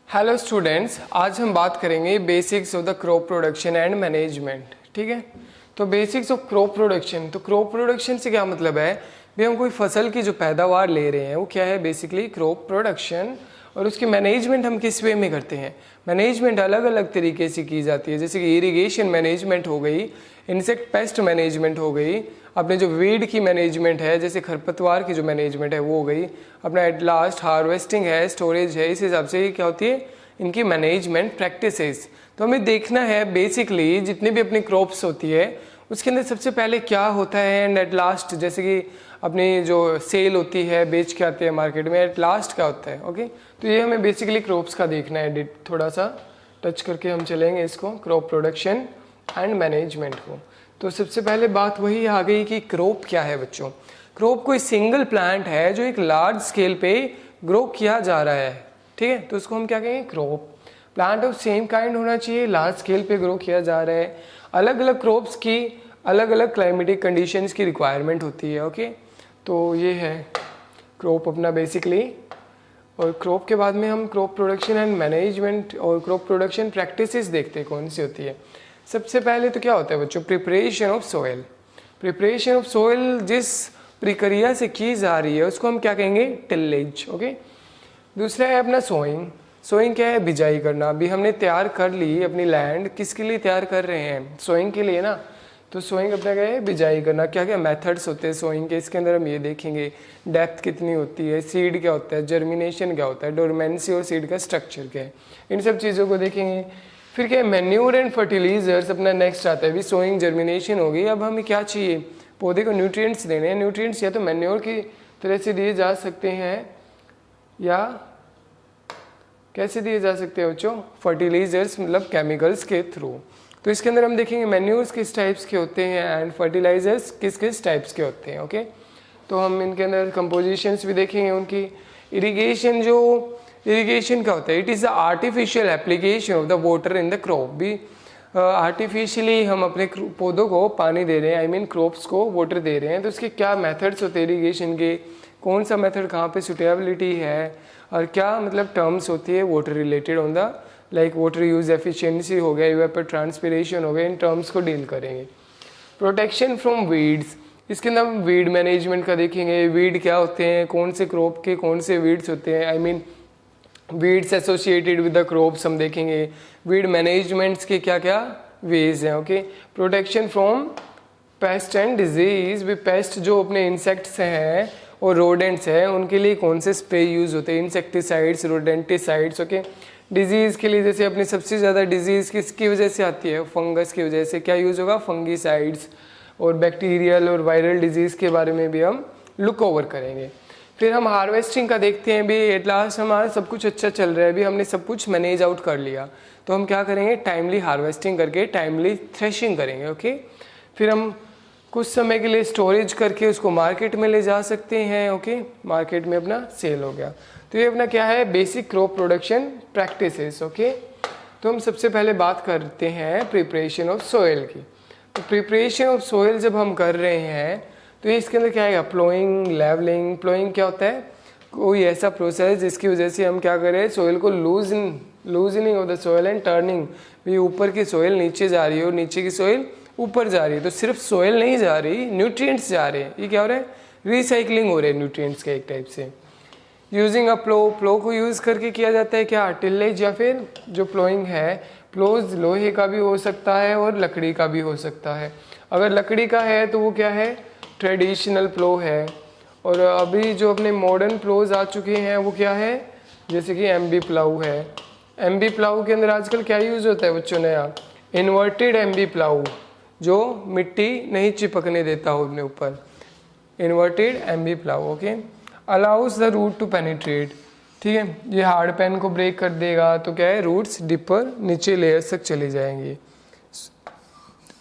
Hello students, आज हम बात करेंगे basics of the crop production and management. ठीक है, तो बेसिक्स ऑफ क्रॉप प्रोडक्शन। तो क्रॉप प्रोडक्शन से क्या मतलब है भी, हम कोई फसल की जो पैदावार ले रहे हैं वो क्या है, बेसिकली क्रॉप प्रोडक्शन। और उसकी मैनेजमेंट हम किस वे में करते हैं। मैनेजमेंट अलग अलग तरीके से की जाती है, जैसे कि इरिगेशन मैनेजमेंट हो गई, इंसेक्ट पेस्ट मैनेजमेंट हो गई, अपने जो वीड की मैनेजमेंट है जैसे खरपतवार की जो मैनेजमेंट है वो हो गई, अपना एट लास्ट हार्वेस्टिंग है, स्टोरेज है। इस हिसाब से क्या होती है इनकी मैनेजमेंट प्रैक्टिसेस। तो हमें देखना है बेसिकली जितनी भी अपनी क्रॉप्स होती है उसके अंदर सबसे पहले क्या होता है एंड एट लास्ट, जैसे कि अपनी जो सेल होती है बेच के आते हैं मार्केट में, एट लास्ट क्या होता है। ओके, तो ये हमें बेसिकली क्रॉप्स का देखना है, थोड़ा सा टच करके हम चलेंगे इसको, क्रॉप प्रोडक्शन एंड मैनेजमेंट को। तो सबसे पहले बात वही आ गई कि क्रॉप क्या है बच्चों। क्रॉप कोई सिंगल प्लांट है जो एक लार्ज स्केल पे ग्रो किया जा रहा है। ठीक है, तो उसको हम क्या कहेंगे, crop. Plant of same kind होना चाहिए, लार्ज स्केल पे ग्रो किया जा रहा है। अलग अलग क्रॉप्स की अलग अलग क्लाइमेटिक कंडीशंस की रिक्वायरमेंट होती है। ओके, तो ये है क्रॉप अपना बेसिकली। और क्रॉप के बाद में हम क्रॉप प्रोडक्शन एंड मैनेजमेंट और क्रॉप प्रोडक्शन प्रैक्टिसेस देखते हैं कौन सी होती है। सबसे पहले तो क्या होता है बच्चों, preparation of soil. Preparation of soil जिस प्रक्रिया से की जा रही है उसको हम क्या कहेंगे, टिलेज। ओके, दूसरा है अपना सोइंग। सोइंग क्या है, बिजाई करना। अभी हमने तैयार कर ली अपनी लैंड, किसके लिए तैयार कर रहे हैं, सोइंग के लिए ना। तो सोइंग अपना क्या है, बिजाई करना। क्या क्या मेथड्स होते हैं सोइंग के, इसके अंदर हम ये देखेंगे, डेप्थ कितनी होती है, सीड क्या होता है, जर्मिनेशन क्या होता है, डोरमेंसी और सीड का स्ट्रक्चर क्या है, इन सब चीज़ों को देखेंगे। फिर क्या है, मैन्योर एंड फर्टिलाइजर्स अपना नेक्स्ट आता है। अभी सोइंग जर्मिनेशन हो गई, अब हमें क्या चाहिए, पौधे को न्यूट्रिएंट्स देने हैं। न्यूट्रिएंट्स या तो मैन्योर की तरह से दिए जा सकते हैं या कैसे दिए जा सकते हैं बच्चों, फर्टिलाइजर्स मतलब केमिकल्स के थ्रू। तो इसके अंदर हम देखेंगे मैन्योर्स किस टाइप्स के होते हैं एंड फर्टिलाइजर्स किस किस टाइप्स के होते हैं। ओके, तो हम इनके अंदर कंपोजिशंस भी देखेंगे उनकी। इरिगेशन, जो इरिगेशन क्या होता है, it is the artificial application of the water in the crop. भी आर्टिफिशियली हम अपने पौधों को पानी दे रहे हैं, आई मीन क्रॉप्स को वाटर दे रहे हैं। तो उसके क्या मेथड्स होते हैं इरिगेशन के, कौन सा मेथड कहाँ पे सुटेबिलिटी है, और क्या मतलब टर्म्स होती है water related on the like water use efficiency हो गया, इवेपर ट्रांसपिरेशन हो गया, इन टर्म्स को डील करेंगे। प्रोटेक्शन फ्रॉम वीड्स, इसके अंदर हम वीड मैनेजमेंट का देखेंगे। वीड क्या होते हैं, कौन से क्रॉप के कौन से वीड्स होते हैं, I mean weeds associated with the crops हम देखेंगे। वीड मैनेजमेंट्स के क्या क्या वेज हैं। Okay, protection from paste and disease. भी पेस्ट जो अपने इंसेक्ट्स हैं और रोडेंट्स हैं उनके लिए कौन से स्प्रे यूज होते हैं, इंसेक्टिसाइड्स, रोडेंटिसाइड्स। ओके, डिजीज़ के लिए जैसे अपनी सबसे ज़्यादा डिजीज़ किसकी वजह से आती है, फंगस की वजह से, क्या यूज़ होगा, फंगीसाइड्स। और बैक्टीरियल और वायरल डिजीज़ के बारे में भी हम लुक ओवर करेंगे। फिर हम हार्वेस्टिंग का देखते हैं। भी एट लास्ट हमारा सब कुछ अच्छा चल रहा है, अभी हमने सब कुछ मैनेज आउट कर लिया, तो हम क्या करेंगे, टाइमली हार्वेस्टिंग करके टाइमली थ्रेशिंग करेंगे। ओके, फिर हम कुछ समय के लिए स्टोरेज करके उसको मार्केट में ले जा सकते हैं। ओके, मार्केट में अपना सेल हो गया। तो ये अपना क्या है, basic crop production practices. Okay, तो हम सबसे पहले बात करते हैं प्रिपरेशन ऑफ सोइल की। तो प्रिपरेशन ऑफ सोइल जब हम कर रहे हैं तो इसके अंदर क्या है, प्लोइंग, लेवलिंग। प्लोइंग क्या होता है, कोई ऐसा प्रोसेस जिसकी वजह से हम क्या करें, सोइल को loosening of the soil and turning. भी ऊपर की सोइल नीचे जा रही है और नीचे की सोइल ऊपर जा रही है, तो सिर्फ सोइल नहीं जा रही, न्यूट्रिएंट्स जा रहे हैं। ये क्या हो रहा है, रिसाइकलिंग हो रही है न्यूट्रिएंट्स के एक टाइप से। यूजिंग अ प्लो, प्लो को यूज़ करके किया जाता है क्या, टिलेज। या फिर जो प्लोइंग है, प्लोज लोहे का भी हो सकता है और लकड़ी का भी हो सकता है। अगर लकड़ी का है तो वो क्या है, ट्रेडिशनल प्लो है। और अभी जो अपने मॉडर्न प्लोज आ चुके हैं वो क्या है, जैसे कि एमबी प्लाऊ है। एमबी प्लाऊ के अंदर आजकल क्या यूज़ होता है बच्चों, नया इन्वर्टेड एमबी प्लाऊ, जो मिट्टी नहीं चिपकने देता हो अपने ऊपर, inverted MB plough. Okay, allows the root to penetrate. ठीक है, ये हार्ड पेन को ब्रेक कर देगा, तो क्या है, रूट्स डिपर नीचे लेयर्स तक चली जाएंगी।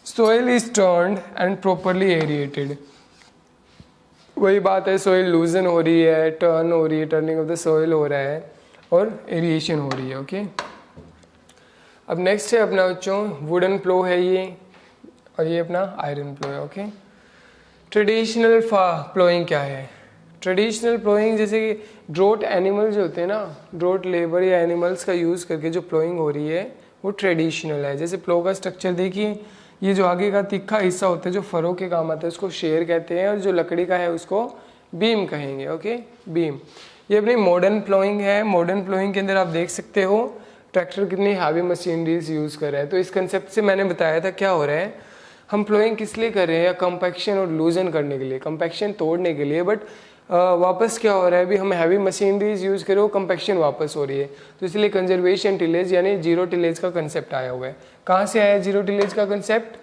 Soil is turned and properly aerated. वही बात है, सोइल लूजन हो रही है, टर्न हो रही है, टर्निंग ऑफ द सोइल हो रहा है और एरिएशन हो रही है। ओके, अब नेक्स्ट है अपना बच्चों वुडन प्लो है ये, और ये अपना आयरन प्लो है। ओके, ट्रेडिशनल प्लोइंग क्या है, ट्रेडिशनल प्लोइंग जैसे कि ड्रोट एनिमल जो होते हैं ना, ड्रोट लेबर या एनिमल्स का यूज़ करके जो प्लोइंग हो रही है वो ट्रेडिशनल है। जैसे प्लो का स्ट्रक्चर देखिए, ये जो आगे का तिखा हिस्सा होता है जो फरों के काम आता है उसको शेर कहते हैं, और जो लकड़ी का है उसको बीम कहेंगे। Okay, beam. ये अपनी मॉडर्न प्लोइंग है। मॉडर्न प्लोइंग के अंदर आप देख सकते हो ट्रैक्टर कितनी हैवी मशीनरीज यूज़ कर रहा है। तो इस कंसेप्ट से मैंने बताया था क्या हो रहा है, हम प्लोइंग किस लिए कर रहे हैं, या कंपैक्शन और लूजन करने के लिए, कंपैक्शन तोड़ने के लिए। बट वापस क्या हो रहा है, अभी हम हैवी मशीनरीज यूज़ करो, कंपैक्शन वापस हो रही है। तो इसलिए कंजर्वेशन टिलेज यानी जीरो टिलेज का कंसेप्ट आया हुआ है। कहाँ से आया है जीरो टिलेज का कंसेप्ट?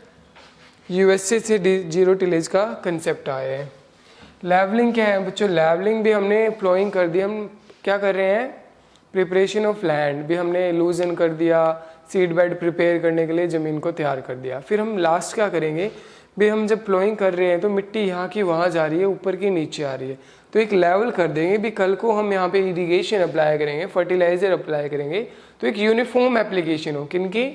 यूएसए से जीरो टिलेज का कंसेप्ट आया है। लेवलिंग क्या है बच्चों? लेवलिंग भी हमने प्लोइंग कर दी, हम क्या कर रहे हैं, प्रिपरेशन ऑफ लैंड भी हमने लूजन कर दिया, सीड बेड प्रिपेयर करने के लिए ज़मीन को तैयार कर दिया। फिर हम लास्ट क्या करेंगे भी, हम जब प्लोइंग कर रहे हैं तो मिट्टी यहाँ की वहाँ जा रही है, ऊपर की नीचे आ रही है, तो एक लेवल कर देंगे भी। कल को हम यहाँ पे इरिगेशन अप्लाई करेंगे, फर्टिलाइज़र अप्लाई करेंगे, तो एक यूनिफॉर्म एप्लीकेशन हो किनकी,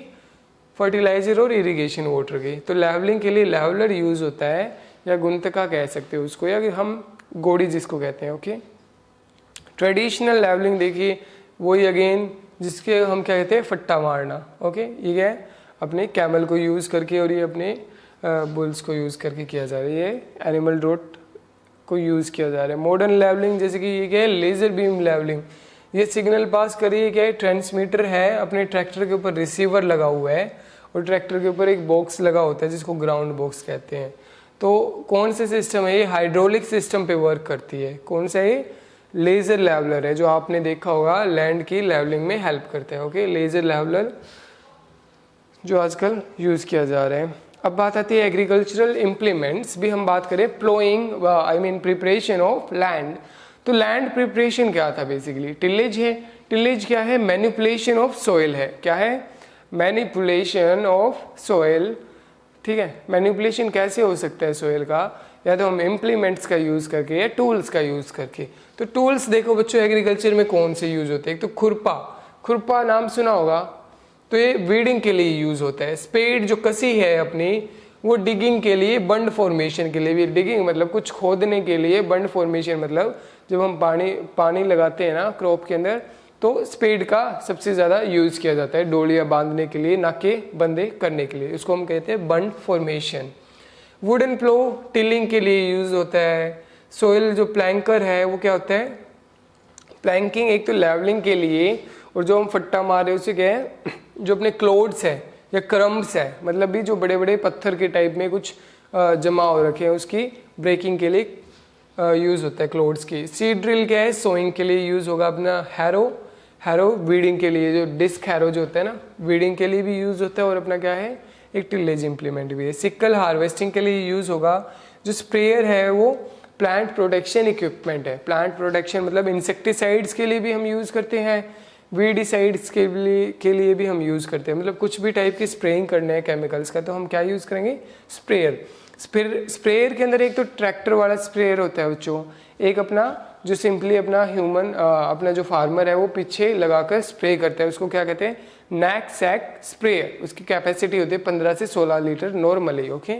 फर्टिलाइज़र और इरिगेशन वाटर की। तो लेवलिंग के लिए लेवलर यूज़ होता है, या गुंतका कह सकते हो उसको, या हम गोड़ी जिसको कहते हैं। ओके, ट्रेडिशनल लेवलिंग देखिए वही अगेन जिसके हम क्या कहते हैं, फट्टा मारना। ओके, ये क्या है, अपने कैमल को यूज़ करके और ये अपने बुल्स को यूज़ करके किया जा रहा है, ये एनिमल ड्रोट को यूज़ किया जा रहा है। मॉडर्न लेवलिंग जैसे कि ये क्या है, लेज़र बीम लेवलिंग, ये सिग्नल पास करिए क्या है, ट्रांसमीटर है, अपने ट्रैक्टर के ऊपर रिसीवर लगा हुआ है, और ट्रैक्टर के ऊपर एक बॉक्स लगा होता है जिसको ग्राउंड बॉक्स कहते हैं। तो कौन से सिस्टम है ये, हाइड्रोलिक सिस्टम पे वर्क करती है। कौन सा है, लेज़र लेवलर है, जो आपने देखा होगा लैंड की लेवलिंग में हेल्प करते हैं। ओके, लेज़र लेवलर जो आजकल यूज़ किया जा रहा है। अब बात आती है एग्रीकल्चरल इम्प्लीमेंट्स भी हम बात करें, ploughing I mean preparation of land. तो लैंड प्रिपरेशन क्या था, बेसिकली टिलेज है। टिलेज क्या है, मैनिपुलेशन ऑफ सोइल है। क्या है, मैनिपुलेशन ऑफ सोइल। ठीक है, मैनिपुलेशन कैसे हो सकता है सोइल का, या तो हम इम्प्लीमेंट्स का यूज़ करके या टूल्स का यूज़ करके। तो टूल्स देखो बच्चों एग्रीकल्चर में कौन से यूज़ होते हैं, एक तो खुरपा, खुरपा नाम सुना होगा, तो ये वीडिंग के लिए यूज़ होता है। स्पेड जो कसी है अपनी, वो डिगिंग के लिए, बंड फॉर्मेशन के लिए भी। डिगिंग मतलब कुछ खोदने के लिए, बंड फॉर्मेशन मतलब जब हम पानी लगाते हैं ना क्रॉप के अंदर, तो स्पेड का सबसे ज़्यादा यूज़ किया जाता है डोलियाँ बांधने के लिए, नाके बंदे करने के लिए, उसको हम कहते हैं बंड फॉर्मेशन। वुडन प्लो टिलिंग के लिए यूज़ होता है। सोइल जो प्लैंकर है वो क्या होता है, प्लैंकिंग एक तो लेवलिंग के लिए, और जो हम फट्टा मार रहे हैं उसे क्या है, जो अपने क्लोड्स है या क्रम्ब्स है, मतलब भी जो बड़े बड़े पत्थर के टाइप में कुछ जमा हो रखे हैं, उसकी ब्रेकिंग के लिए यूज़ होता है क्लोड्स की। सीड ड्रिल क्या है, सोइंग के लिए यूज़ होगा। अपना हैरो वीडिंग के लिए, जो डिस्क हैरो जो होता है ना, वीडिंग के लिए भी यूज़ होता है। और अपना क्या है, एक टिलेज इम्प्लीमेंट भी है। सिक्कल हार्वेस्टिंग के लिए यूज़ होगा। जो स्प्रेयर है वो प्लांट प्रोटेक्शन इक्विपमेंट है। प्लांट प्रोटेक्शन मतलब इंसेक्टिसाइड्स के लिए भी हम यूज़ करते हैं, वीडिसाइड्स के लिए भी हम यूज़ करते हैं। मतलब कुछ भी टाइप की स्प्रेइंग करना है केमिकल्स का, तो हम क्या यूज़ करेंगे, स्प्रेयर। स्प्रेयर के अंदर एक तो ट्रैक्टर वाला स्प्रेयर होता है बच्चों, एक अपना जो सिंपली अपना ह्यूमन अपना जो फार्मर है वो पीछे लगाकर स्प्रे करता है, उसको क्या कहते हैं, नैक सैक स्प्रेयर। उसकी कैपेसिटी होती है 15 से 16 लीटर नॉर्मली। ओके,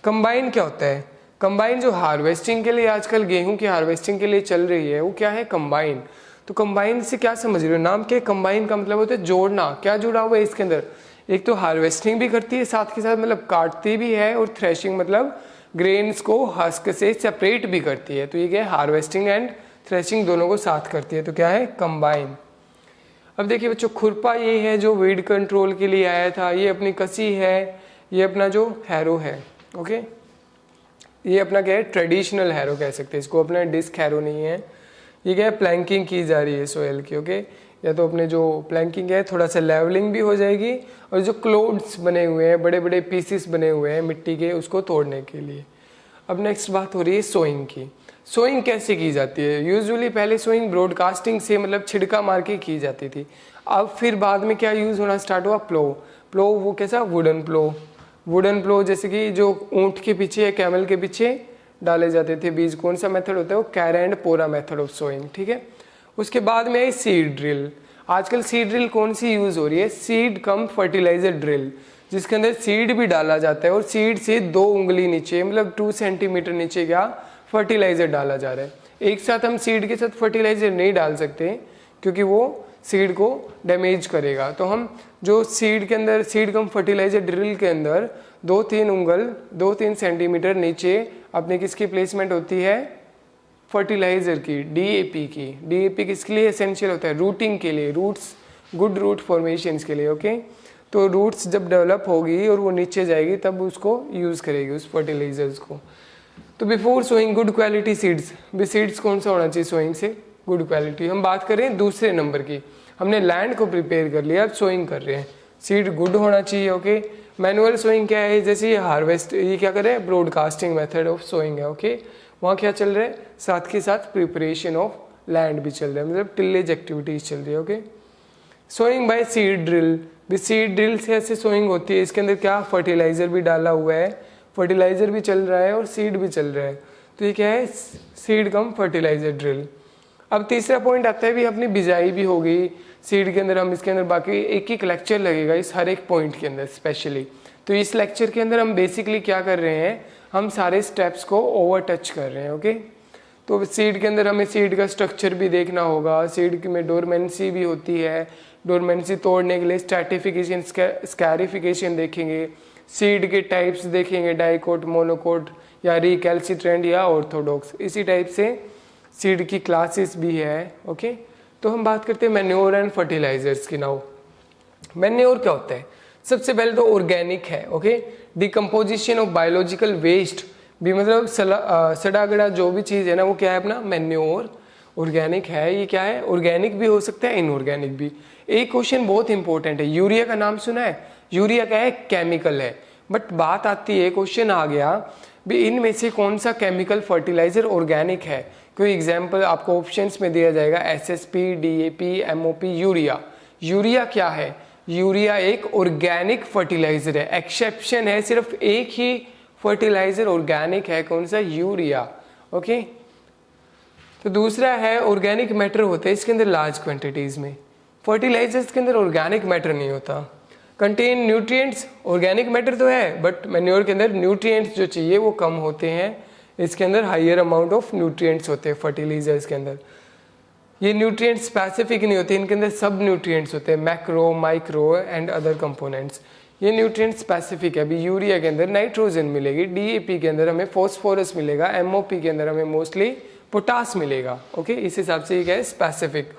कंबाइन क्या होता है, कंबाइन जो हार्वेस्टिंग के लिए आजकल गेहूं की हार्वेस्टिंग के लिए चल रही है वो क्या है, कंबाइन। तो कंबाइन से क्या समझ रहे हो, नाम क्या है, कंबाइन का मतलब होता है जोड़ना। क्या जुड़ा हुआ है इसके अंदर, एक तो हार्वेस्टिंग भी करती है साथ के साथ, मतलब काटती भी है, और थ्रेशिंग मतलब ग्रेन्स को हस्क से सेपरेट भी करती है। तो ये क्या है, हार्वेस्टिंग एंड थ्रेशिंग दोनों को साथ करती है, तो क्या है, कंबाइन। अब देखिए बच्चों, खुरपा ये है जो वीड कंट्रोल के लिए आया था, ये अपनी कसी है, ये अपना जो हैरो है। ओके, ये अपना क्या है, ट्रेडिशनल हैरो कह सकते हैं इसको, अपना डिस्क हैरो नहीं है। ये क्या है, प्लैंकिंग की जा रही है सोयल की। ओके, या तो अपने जो प्लैंकिंग है थोड़ा सा लेवलिंग भी हो जाएगी, और जो क्लोड्स बने हुए हैं, बड़े बड़े पीसीस बने हुए हैं मिट्टी के, उसको तोड़ने के लिए। अब नेक्स्ट बात हो रही है सोइंग की। सोइंग कैसे की जाती है, यूजुअली पहले सोइंग ब्रॉडकास्टिंग से मतलब छिड़का मार के की जाती थी। अब फिर बाद में क्या यूज़ होना स्टार्ट हुआ, प्लो वो कैसा, वुडन प्लो जैसे कि जो ऊँट के पीछे या कैमल के पीछे डाले जाते थे बीज। कौन सा मेथड होता है, वो कैर एंड पोरा मेथड ऑफ सोइंग। ठीक है, उसके बाद में आई सीड ड्रिल। आजकल सीड ड्रिल कौन सी यूज़ हो रही है, सीड कम फर्टिलाइजर ड्रिल, जिसके अंदर सीड भी डाला जाता है, और सीड से 2 उंगली नीचे मतलब 2 सेंटीमीटर नीचे क्या फर्टिलाइज़र डाला जा रहा है। एक साथ हम सीड के साथ फर्टिलाइज़र नहीं डाल सकते क्योंकि वो सीड को डैमेज करेगा। तो हम जो सीड के अंदर, सीड कम फर्टिलाइज़र ड्रिल के अंदर 2-3 उंगल 2-3 सेंटीमीटर नीचे अपने किसकी प्लेसमेंट होती है, फर्टिलाइज़र की, डीएपी की। डीएपी किसके लिए एसेंशियल होता है, रूटिंग के लिए, रूट्स, गुड रूट फॉर्मेशंस के लिए। ओके, तो रूट्स जब डेवलप होगी और वो नीचे जाएगी तब उसको यूज़ करेगी उस फर्टिलाइजर्स को। तो before sowing good quality seeds, भी सीड्स कौन सा होना चाहिए सोइंग से, गुड क्वालिटी। हम बात कर रहे हैं दूसरे नंबर की, हमने लैंड को प्रिपेयर कर लिया, अब सोइंग कर रहे हैं, सीड गुड होना चाहिए। ओके, मैनुअल सोइंग क्या है, जैसे ये हार्वेस्ट, ये क्या कर रहे हैं, ब्रॉडकास्टिंग मेथड ऑफ सोइंग है। ओके, वहाँ क्या चल रहा है, साथ के साथ प्रिपरेशन ऑफ लैंड भी चल रहा है, मतलब टिलेज एक्टिविटीज चल रही है। Okay, sowing by seed drill, भी सीड ड्रिल से ऐसे सोइंग होती है, इसके अंदर क्या फर्टिलाइजर भी डाला हुआ है, फर्टिलाइजर भी चल रहा है और सीड भी चल रहा है, तो ये क्या है, सीड कम फर्टिलाइजर ड्रिल। अब तीसरा पॉइंट आता है, भी अपनी बिजाई भी हो गई सीड के अंदर, हम इसके अंदर बाकी एक लेक्चर लगेगा इस हर एक पॉइंट के अंदर स्पेशली। तो इस लेक्चर के अंदर हम बेसिकली क्या कर रहे हैं, हम सारे स्टेप्स को ओवर टच कर रहे हैं। ओके, तो सीड के अंदर हमें सीड का स्ट्रक्चर भी देखना होगा, सीड में डोरमेंसी भी होती है, डोरमेंसी तोड़ने के लिए स्ट्रैटिफिकेशन, स्कैरिफिकेशन देखेंगे, सीड के टाइप्स देखेंगे, डाइकोट, मोनोकोट या रिकैल्सिट्रेंट या ऑर्थोडॉक्स, इसी टाइप से सीड की क्लासेस भी है। ओके, तो हम बात करते हैं मैन्योर एंड फर्टिलाइजर्स की नाउ। मैन्योर क्या होता है, सबसे पहले तो ऑर्गेनिक है। Okay, decomposition of biological waste भी, मतलब सड़ा गड़ा जो भी चीज़ है ना, वो क्या है अपना मैन्योर, ऑर्गेनिक है। ये क्या है, ऑर्गेनिक भी हो सकता है, इनऑर्गेनिक भी। एक क्वेश्चन बहुत इंपॉर्टेंट है, यूरिया का नाम सुना है, यूरिया क्या है, केमिकल है, बट बात आती है, क्वेश्चन आ गया भी इनमें से कौन सा केमिकल फर्टिलाइजर ऑर्गेनिक है। कोई एग्जाम्पल आपको ऑप्शंस में दिया जाएगा, SSP, DAP, MOP, urea. Urea क्या है, यूरिया एक ऑर्गेनिक फर्टिलाइजर है, एक्सेप्शन है, सिर्फ एक ही फर्टिलाइजर ऑर्गेनिक है, कौन सा, यूरिया। ओके, तो दूसरा है ऑर्गेनिक मैटर होता है इसके अंदर लार्ज क्वांटिटीज में, फर्टिलाइजर्स के अंदर ऑर्गेनिक मैटर नहीं होता। कंटेन न्यूट्रिएंट्स, ऑर्गेनिक मैटर तो है बट मैन्योर के अंदर न्यूट्रिएंट्स जो चाहिए वो कम होते हैं, इसके अंदर हायर अमाउंट ऑफ न्यूट्रिएंट्स होते हैं फर्टिलाइजर्स के अंदर। ये न्यूट्रिएंट्स स्पेसिफिक नहीं होते, इनके अंदर सब न्यूट्रिएंट्स होते हैं, macro, micro and other components. ये न्यूट्रिएंट स्पेसिफिक है। अभी यूरिया के अंदर नाइट्रोजन मिलेगी, डीएपी के अंदर हमें फॉस्फोरस मिलेगा, एमओपी के अंदर हमें मोस्टली पोटास मिलेगा। ओके, इस हिसाब से ये क्या है, स्पेसिफिक।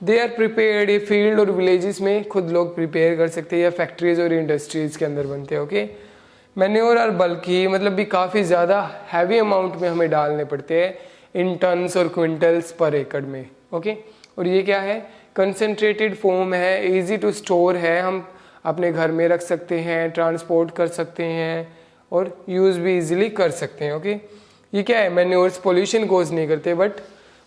दे आर प्रिपेयर्ड, ये फील्ड और विलेजेस में खुद लोग प्रिपेयर कर सकते हैं या फैक्ट्रीज और इंडस्ट्रीज के अंदर बनते हैं। ओके, मैन्योर और बल्कि, मतलब भी काफ़ी ज़्यादा हैवी अमाउंट में हमें डालने पड़ते हैं, इन टन्स और क्विंटल्स पर एकड़ में। ओके, और ये क्या है, कंसनट्रेटेड फॉर्म है, इजी टू स्टोर है, हम अपने घर में रख सकते हैं, ट्रांसपोर्ट कर सकते हैं और यूज़ भी इजीली कर सकते हैं। ओके, ये क्या है, मैन्योर्स पोल्यूशन कोज नहीं करते, बट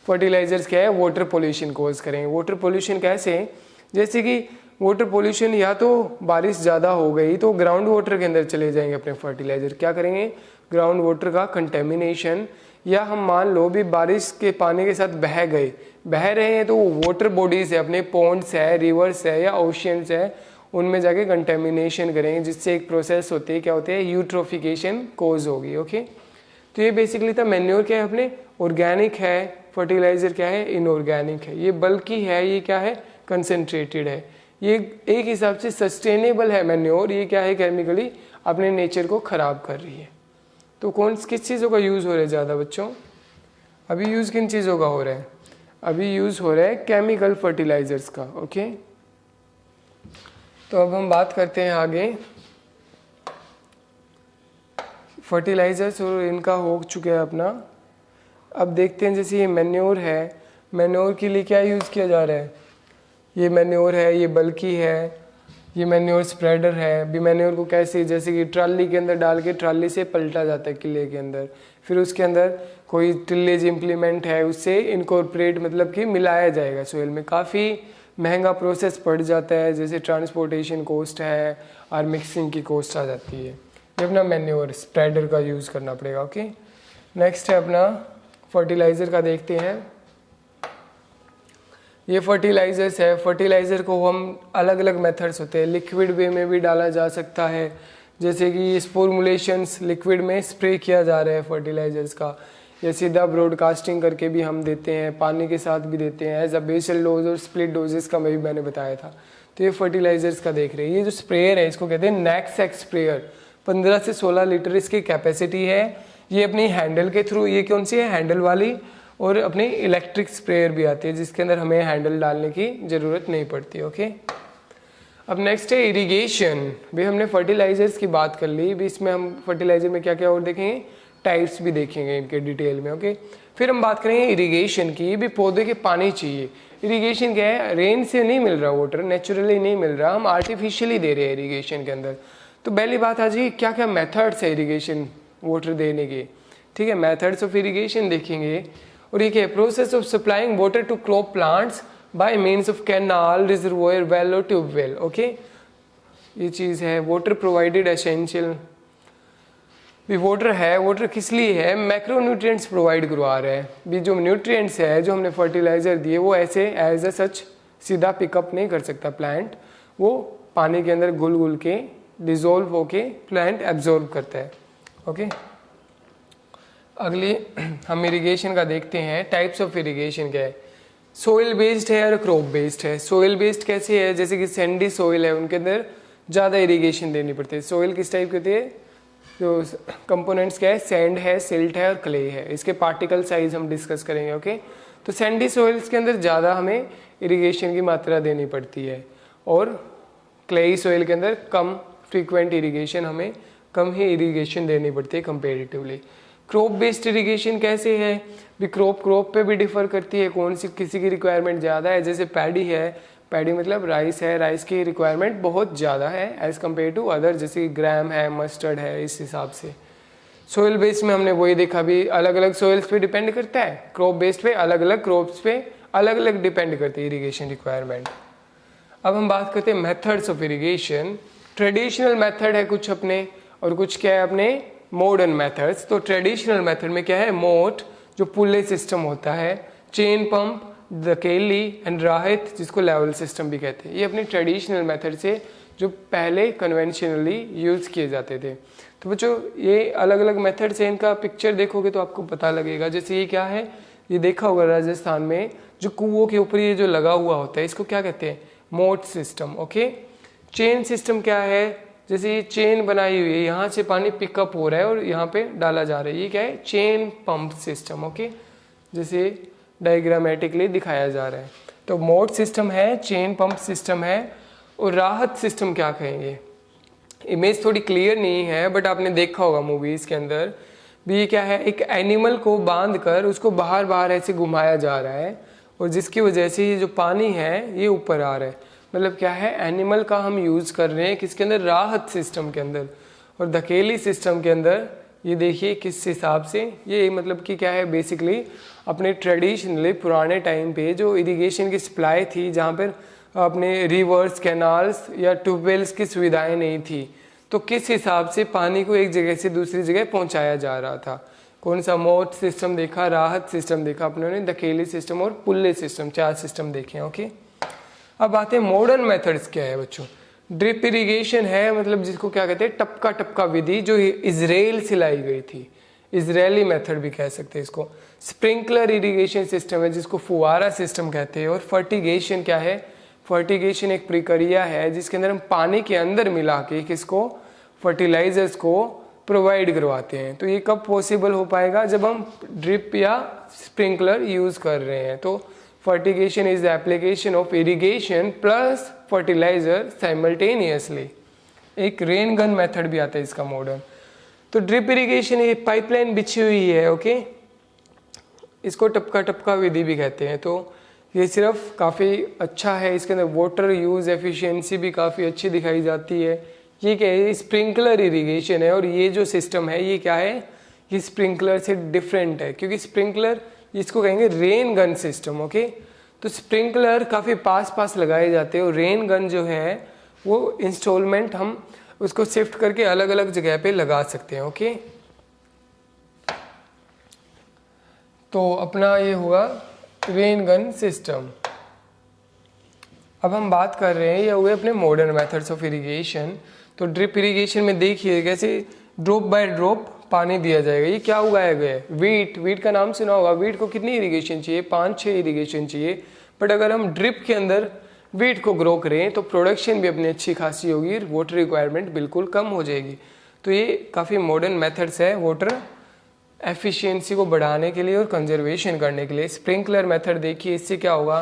फर्टिलाइजर्स क्या है, वाटर पोल्यूशन कोज करेंगे। वाटर पोल्यूशन कैसे, जैसे कि वाटर पोल्यूशन, या तो बारिश ज़्यादा हो गई तो ग्राउंड वाटर के अंदर चले जाएंगे अपने फर्टिलाइजर, क्या करेंगे, ग्राउंड वाटर का कंटेमिनेशन। या हम मान लो भी बारिश के पानी के साथ बह गए, बह रहे हैं तो वाटर बॉडीज है, अपने पॉन्ड्स है, रिवर्स है या ओशियंस है, उनमें जाके कंटेमिनेशन करेंगे, जिससे एक प्रोसेस होती है, क्या होती है, यूट्रोफिकेशन कोज होगी। ओके, तो ये बेसिकली था मैन्योर क्या है, अपने ऑर्गेनिक है, फर्टिलाइजर क्या है, इनऑर्गेनिक है, ये बल्कि है, ये क्या है, कंसनट्रेटेड है, ये एक हिसाब से सस्टेनेबल है मैन्योर, ये क्या है, केमिकली अपने नेचर को खराब कर रही है। तो किस चीज़ों का यूज़ हो रहा है ज़्यादा बच्चों, अभी यूज़ किन चीज़ों का हो रहा है, अभी यूज़ हो रहा है केमिकल फर्टिलाइजर्स का। ओके, तो अब हम बात करते हैं आगे, फर्टिलाइजर्स और इनका हो चुका है अपना। अब देखते हैं, जैसे ये मैन्योर है, मैन्योर के लिए क्या यूज़ किया जा रहा है, ये मैन्योर है, ये बल्कि है, ये मैन्योर स्प्रेडर है। भी मैन्योर को कैसे, जैसे कि ट्राली के अंदर डाल के ट्राली से पलटा जाता है किले के अंदर, फिर उसके अंदर कोई टिलेज इम्प्लीमेंट है, उससे इनकॉर्पोरेट, मतलब कि मिलाया जाएगा सोइल में। काफ़ी महंगा प्रोसेस पड़ जाता है, जैसे ट्रांसपोर्टेशन कॉस्ट है और मिक्सिंग की कॉस्ट आ जाती है। ये अपना मैन्योर स्प्रेडर का यूज़ करना पड़ेगा। ओके, नेक्स्ट है अपना फर्टिलाइज़र का, देखते हैं। ये फर्टिलाइजर्स है, फर्टिलाइज़र को हम अलग अलग मेथड्स होते हैं, लिक्विड वे में भी डाला जा सकता है, जैसे कि इस फॉर्मुलेशंस लिक्विड में स्प्रे किया जा रहा है फर्टिलाइजर्स का, या सीधा ब्रॉडकास्टिंग करके भी हम देते हैं, पानी के साथ भी देते हैं, एज अ बेसल डोज और स्प्लिट डोजेस का भी मैंने बताया था। तो ये फर्टिलाइजर्स का देख रहे हैं। ये जो स्प्रेयर है इसको कहते हैं नैक्सैक स्प्रेयर, 15 से 16 लीटर इसकी कैपेसिटी है। ये अपनी हैंडल के थ्रू, ये कौन सी है, हैंडल वाली, और अपनी इलेक्ट्रिक स्प्रेयर भी आती है जिसके अंदर हमें हैंडल डालने की ज़रूरत नहीं पड़ती। ओके, अब नेक्स्ट है इरिगेशन। भी हमने फर्टिलाइजर्स की बात कर ली, भी इसमें हम फर्टिलाइजर में क्या क्या और देखेंगे, टाइप्स भी देखेंगे इनके डिटेल में। ओके, फिर हम बात करेंगे इरिगेशन की। भी पौधे के पानी चाहिए। इरिगेशन क्या है, रेन से नहीं मिल रहा वाटर, नेचुरली नहीं मिल रहा, हम आर्टिफिशियली दे रहे हैं इरिगेशन के अंदर। तो पहली बात आ जाएगी क्या क्या मेथड्स है इरिगेशन वाटर देने के। ठीक है, मेथड्स ऑफ इरिगेशन देखेंगे। और ये क्या है, process of supplying water to crop plants by means of canal, reservoir, well और ट्यूबवेल। ओके, ये चीज़ है वाटर प्रोवाइडेड एसेंशियल। भी वाटर है, वाटर किस लिए है, मैक्रो न्यूट्रिएंट्स प्रोवाइड करवा रहा है। भी जो न्यूट्रिएंट्स है जो हमने फर्टिलाइजर दिए वो ऐसे एज ए सच सीधा पिकअप नहीं कर सकता प्लांट, वो पानी के अंदर घुल घुल के डिजोल्व होके प्लांट एब्जॉर्ब करता है। ओके, अगली हम इरिगेशन का देखते हैं। टाइप्स ऑफ इरिगेशन क्या है, सोइल बेस्ड है और क्रॉप बेस्ड है। सोइल बेस्ड कैसे है, जैसे कि सैंडी सोइल है उनके अंदर ज़्यादा इरिगेशन देनी पड़ती है। सोइल किस टाइप की होती है, जो कंपोनेंट्स क्या है, सैंड है, सिल्ट है और क्ले है। इसके पार्टिकल साइज हम डिस्कस करेंगे। ओके, तो सैंडी सोइल्स के अंदर ज़्यादा हमें इरिगेशन की मात्रा देनी पड़ती है, और क्लेई सोइल के अंदर कम फ्रीक्वेंट इरिगेशन, हमें कम ही इरिगेशन देनी पड़ती है कंपेरेटिवली। क्रॉप बेस्ड इरिगेशन कैसे है, भी क्रॉप पे भी डिफर करती है, कौन सी किसी की रिक्वायरमेंट ज़्यादा है। जैसे पैडी है, पैडी मतलब राइस है, राइस की रिक्वायरमेंट बहुत ज़्यादा है एज़ कम्पेयर टू अदर, जैसे ग्राम है, मस्टर्ड है, इस हिसाब से। सोइल बेस्ड में हमने वही देखा, भी अलग अलग सोइल्स पे डिपेंड करता है। क्रॉप बेस्ड पे अलग अलग क्रॉप्स पे अलग अलग डिपेंड करती है इरीगेशन रिक्वायरमेंट। अब हम बात करते हैं methods of irrigation. Traditional method है कुछ अपने, और कुछ क्या है अपने मॉडर्न मेथड्स। तो ट्रेडिशनल मेथड में क्या है, मोट जो पुल्ले सिस्टम होता है, चेन पंप, धकेली एंड राहत जिसको लेवल सिस्टम भी कहते हैं, ये अपने ट्रेडिशनल मेथड से जो पहले कन्वेंशनली यूज़ किए जाते थे। तो बच्चों ये अलग अलग मेथड से इनका पिक्चर देखोगे तो आपको पता लगेगा। जैसे ये क्या है, ये देखा होगा राजस्थान में जो कुओं के ऊपर ये जो लगा हुआ होता है इसको क्या कहते हैं, मोट सिस्टम। ओके, चेन सिस्टम क्या है, जैसे ये चेन बनाई हुई है, यहाँ से पानी पिकअप हो रहा है और यहाँ पे डाला जा रहा है, ये क्या है, चेन पंप सिस्टम। ओके, जैसे डायग्रामेटिकली दिखाया जा रहा है। तो मोड सिस्टम है, चेन पंप सिस्टम है, और राहत सिस्टम क्या कहेंगे। इमेज थोड़ी क्लियर नहीं है बट आपने देखा होगा मूवीज़ के अंदर भी, ये क्या है, एक एनिमल को बांध कर उसको बाहर बाहर ऐसे घुमाया जा रहा है, और जिसकी वजह से ये जो पानी है ये ऊपर आ रहा है। मतलब क्या है, एनिमल का हम यूज़ कर रहे हैं किसके अंदर, राहत सिस्टम के अंदर। और धकेली सिस्टम के अंदर ये देखिए किस हिसाब से, ये मतलब कि क्या है, बेसिकली अपने ट्रेडिशनली पुराने टाइम पे जो इरिगेशन की सप्लाई थी, जहाँ पर अपने रिवर्स, कैनाल्स या ट्यूबवेल्स की सुविधाएं नहीं थी, तो किस हिसाब से पानी को एक जगह से दूसरी जगह पहुंचाया जा रहा था। कौन सा, मोट सिस्टम देखा, राहत सिस्टम देखा अपने ने, धकेली सिस्टम और पुल्ले सिस्टम, 4 सिस्टम देखे। ओके, अब आते हैं मॉडर्न मेथड्स क्या है बच्चों। ड्रिप इरिगेशन है, मतलब जिसको क्या कहते हैं, टपका टपका विधि, जो इजराइल से लाई गई थी, इजरायली मेथड भी कह सकते हैं इसको। स्प्रिंकलर इरिगेशन सिस्टम है जिसको फुवारा सिस्टम कहते हैं। और फर्टिगेशन क्या है, फर्टिगेशन एक प्रक्रिया है जिसके अंदर हम पानी के अंदर मिला के किसको, फर्टिलाइजर्स को प्रोवाइड करवाते हैं। तो ये कब पॉसिबल हो पाएगा, जब हम ड्रिप या स्प्रिंकलर यूज़ कर रहे हैं। तो fertigation is the application of irrigation plus fertiliser simultaneously. एक रेन गन मेथड भी आता है इसका मॉडर्न। तो ड्रिप इरिगेशन ये पाइपलाइन बिछी हुई है। ओके, इसको टपका टपका विधि भी कहते हैं। तो ये सिर्फ काफ़ी अच्छा है, इसके अंदर वाटर यूज़ एफिशिएंसी भी काफ़ी अच्छी दिखाई जाती है। ये क्या है, स्प्रिंकलर इरिगेशन है, और ये जो सिस्टम है ये क्या है, ये स्प्रिंकलर से डिफरेंट है, क्योंकि स्प्रिंकलर इसको कहेंगे रेन गन सिस्टम। ओके, तो स्प्रिंकलर काफ़ी पास पास लगाए जाते हैं, और रेन गन जो है वो इंस्टॉलमेंट हम उसको शिफ्ट करके अलग अलग जगह पे लगा सकते हैं। ओके, तो अपना ये हुआ रेन गन सिस्टम। अब हम बात कर रहे हैं ये हुए अपने मॉडर्न मेथड्स ऑफ इरिगेशन। तो ड्रिप इरिगेशन में देखिए कैसे ड्रॉप बाय ड्रॉप पानी दिया जाएगा। ये क्या उगाया गया है? वीट। वीट का नाम सुना होगा। वीट को कितनी इरिगेशन चाहिए? 5-6 इरिगेशन चाहिए। बट अगर हम ड्रिप के अंदर वीट को ग्रो करें तो प्रोडक्शन भी अपनी अच्छी खासी होगी, वाटर रिक्वायरमेंट बिल्कुल कम हो जाएगी। तो ये काफ़ी मॉडर्न मेथड्स है वाटर एफिशिएंसी को बढ़ाने के लिए और कंजर्वेशन करने के लिए। स्प्रिंकलर मेथड देखिए, इससे क्या होगा,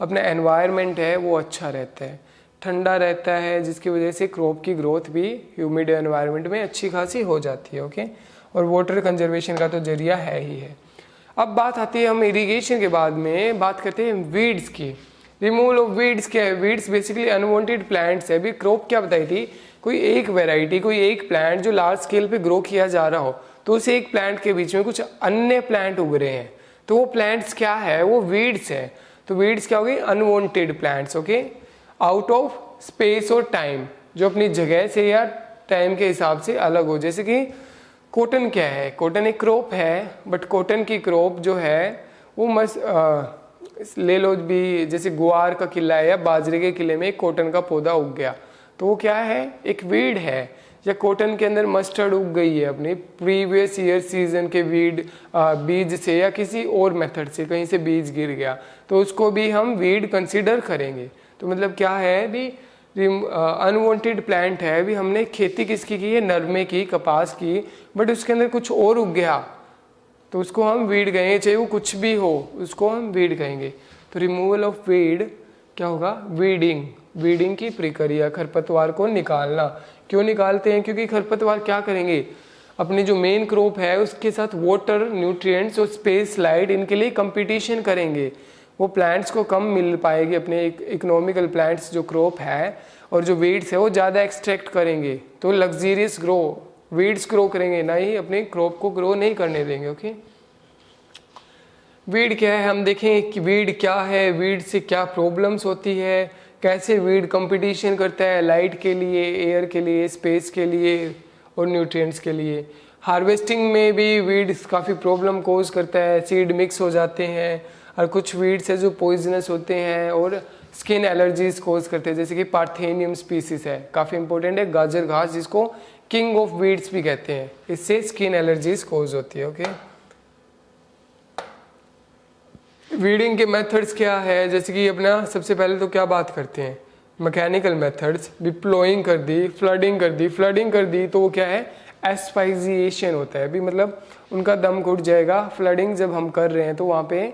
अपना एनवायरनमेंट है वो अच्छा रहता है, ठंडा रहता है, जिसकी वजह से क्रॉप की ग्रोथ भी ह्यूमिड एनवायरनमेंट में अच्छी खासी हो जाती है। ओके, और वाटर कंजर्वेशन का तो जरिया है ही है। अब बात आती है, हम इरिगेशन के बाद में बात करते हैं वीड्स की। रिमूवल ऑफ वीड्स क्या है? वीड्स बेसिकली अनवांटेड प्लांट्स है। अभी क्रॉप क्या बताई थी, कोई एक वेराइटी, कोई एक प्लांट जो लार्ज स्केल पे ग्रो किया जा रहा हो, तो उस एक प्लांट के बीच में कुछ अन्य प्लांट उग रहे हैं, तो वो प्लांट्स क्या है? वो वीड्स है। तो वीड्स क्या होगी? Unwanted plants. Okay, out of space और टाइम, जो अपनी जगह से या टाइम के हिसाब से अलग हो। जैसे कि कॉटन क्या है? कॉटन एक क्रॉप है, बट कॉटन की क्रॉप जो है वो ले लो भी, जैसे गुआर का किला है या बाजरे के किले में एक कॉटन का पौधा उग गया, तो वो क्या है? एक वीड है। या कॉटन के अंदर मस्टर्ड उग गई है अपनी प्रीवियस ईयर सीजन के बीज से, या किसी और मेथड से कहीं से बीज गिर गया, तो उसको भी हम वीड कंसीडर करेंगे। तो मतलब क्या है भी, अनवांटेड प्लांट है। भी हमने खेती किसकी की है? नरमे की, कपास की, बट उसके अंदर कुछ और उग गया, तो उसको हम वीड कहेंगे, चाहे वो कुछ भी हो, उसको हम वीड कहेंगे। तो रिमूवल ऑफ वीड क्या होगा? वीडिंग। वीडिंग की प्रक्रिया, खरपतवार को निकालना। क्यों निकालते हैं? क्योंकि खरपतवार क्या करेंगे, अपनी जो मेन क्रॉप है उसके साथ वाटर, न्यूट्रिएंट्स और स्पेस, लाइट, इनके लिए कंपटीशन करेंगे। वो प्लांट्स को कम मिल पाएगी, अपने इकोनॉमिकल प्लांट्स जो क्रॉप है, और जो वीड्स है वो ज़्यादा एक्सट्रैक्ट करेंगे, तो लग्जीरियस ग्रो वीड्स ग्रो करेंगे, ना ही अपने क्रॉप को ग्रो नहीं करने देंगे। ओके, वीड क्या है हम देखें कि वीड क्या है, वीड से क्या प्रॉब्लम्स होती है, कैसे वीड कंपटीशन करता है लाइट के लिए, एयर के लिए, स्पेस के लिए और न्यूट्रिएंट्स के लिए। हार्वेस्टिंग में भी वीड्स काफ़ी प्रॉब्लम कोज करता है, सीड मिक्स हो जाते हैं, और कुछ वीड्स है जो पॉइजनस होते हैं और स्किन एलर्जीज कोज करते हैं, जैसे कि पार्थेनियम स्पीसीज है, काफ़ी इंपॉर्टेंट है, गाजर घास, जिसको किंग ऑफ वीड्स भी कहते हैं, इससे स्किन एलर्जीज कोज होती है। ओके, वीडिंग के मेथड्स क्या है? जैसे कि अपना सबसे पहले तो क्या बात करते हैं, मैकेनिकल मेथड्स भी, प्लोइंग कर दी, फ्लडिंग कर दी। फ्लडिंग कर दी तो वो क्या है? एस्पाइजिएशन होता है भी, मतलब उनका दम घुट जाएगा। फ्लडिंग जब हम कर रहे हैं तो वहाँ पे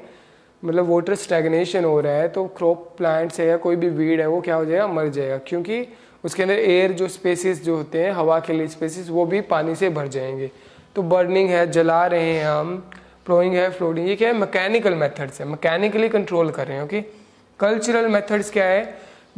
मतलब वाटर स्टैग्नेशन हो रहा है, तो क्रॉप प्लांट्स है या कोई भी वीड है वो क्या हो जाएगा? मर जाएगा, क्योंकि उसके अंदर एयर जो स्पेसिस जो होते हैं, हवा के लिए स्पेसिस, वो भी पानी से भर जाएंगे। तो बर्निंग है, जला रहे हैं हम, प्लोइंग है, फ्लोडिंग, ये क्या है? मैकेनिकल मेथड्स है, मैकेनिकली कंट्रोल कर रहे हैं। ओके, कल्चरल मेथड्स क्या है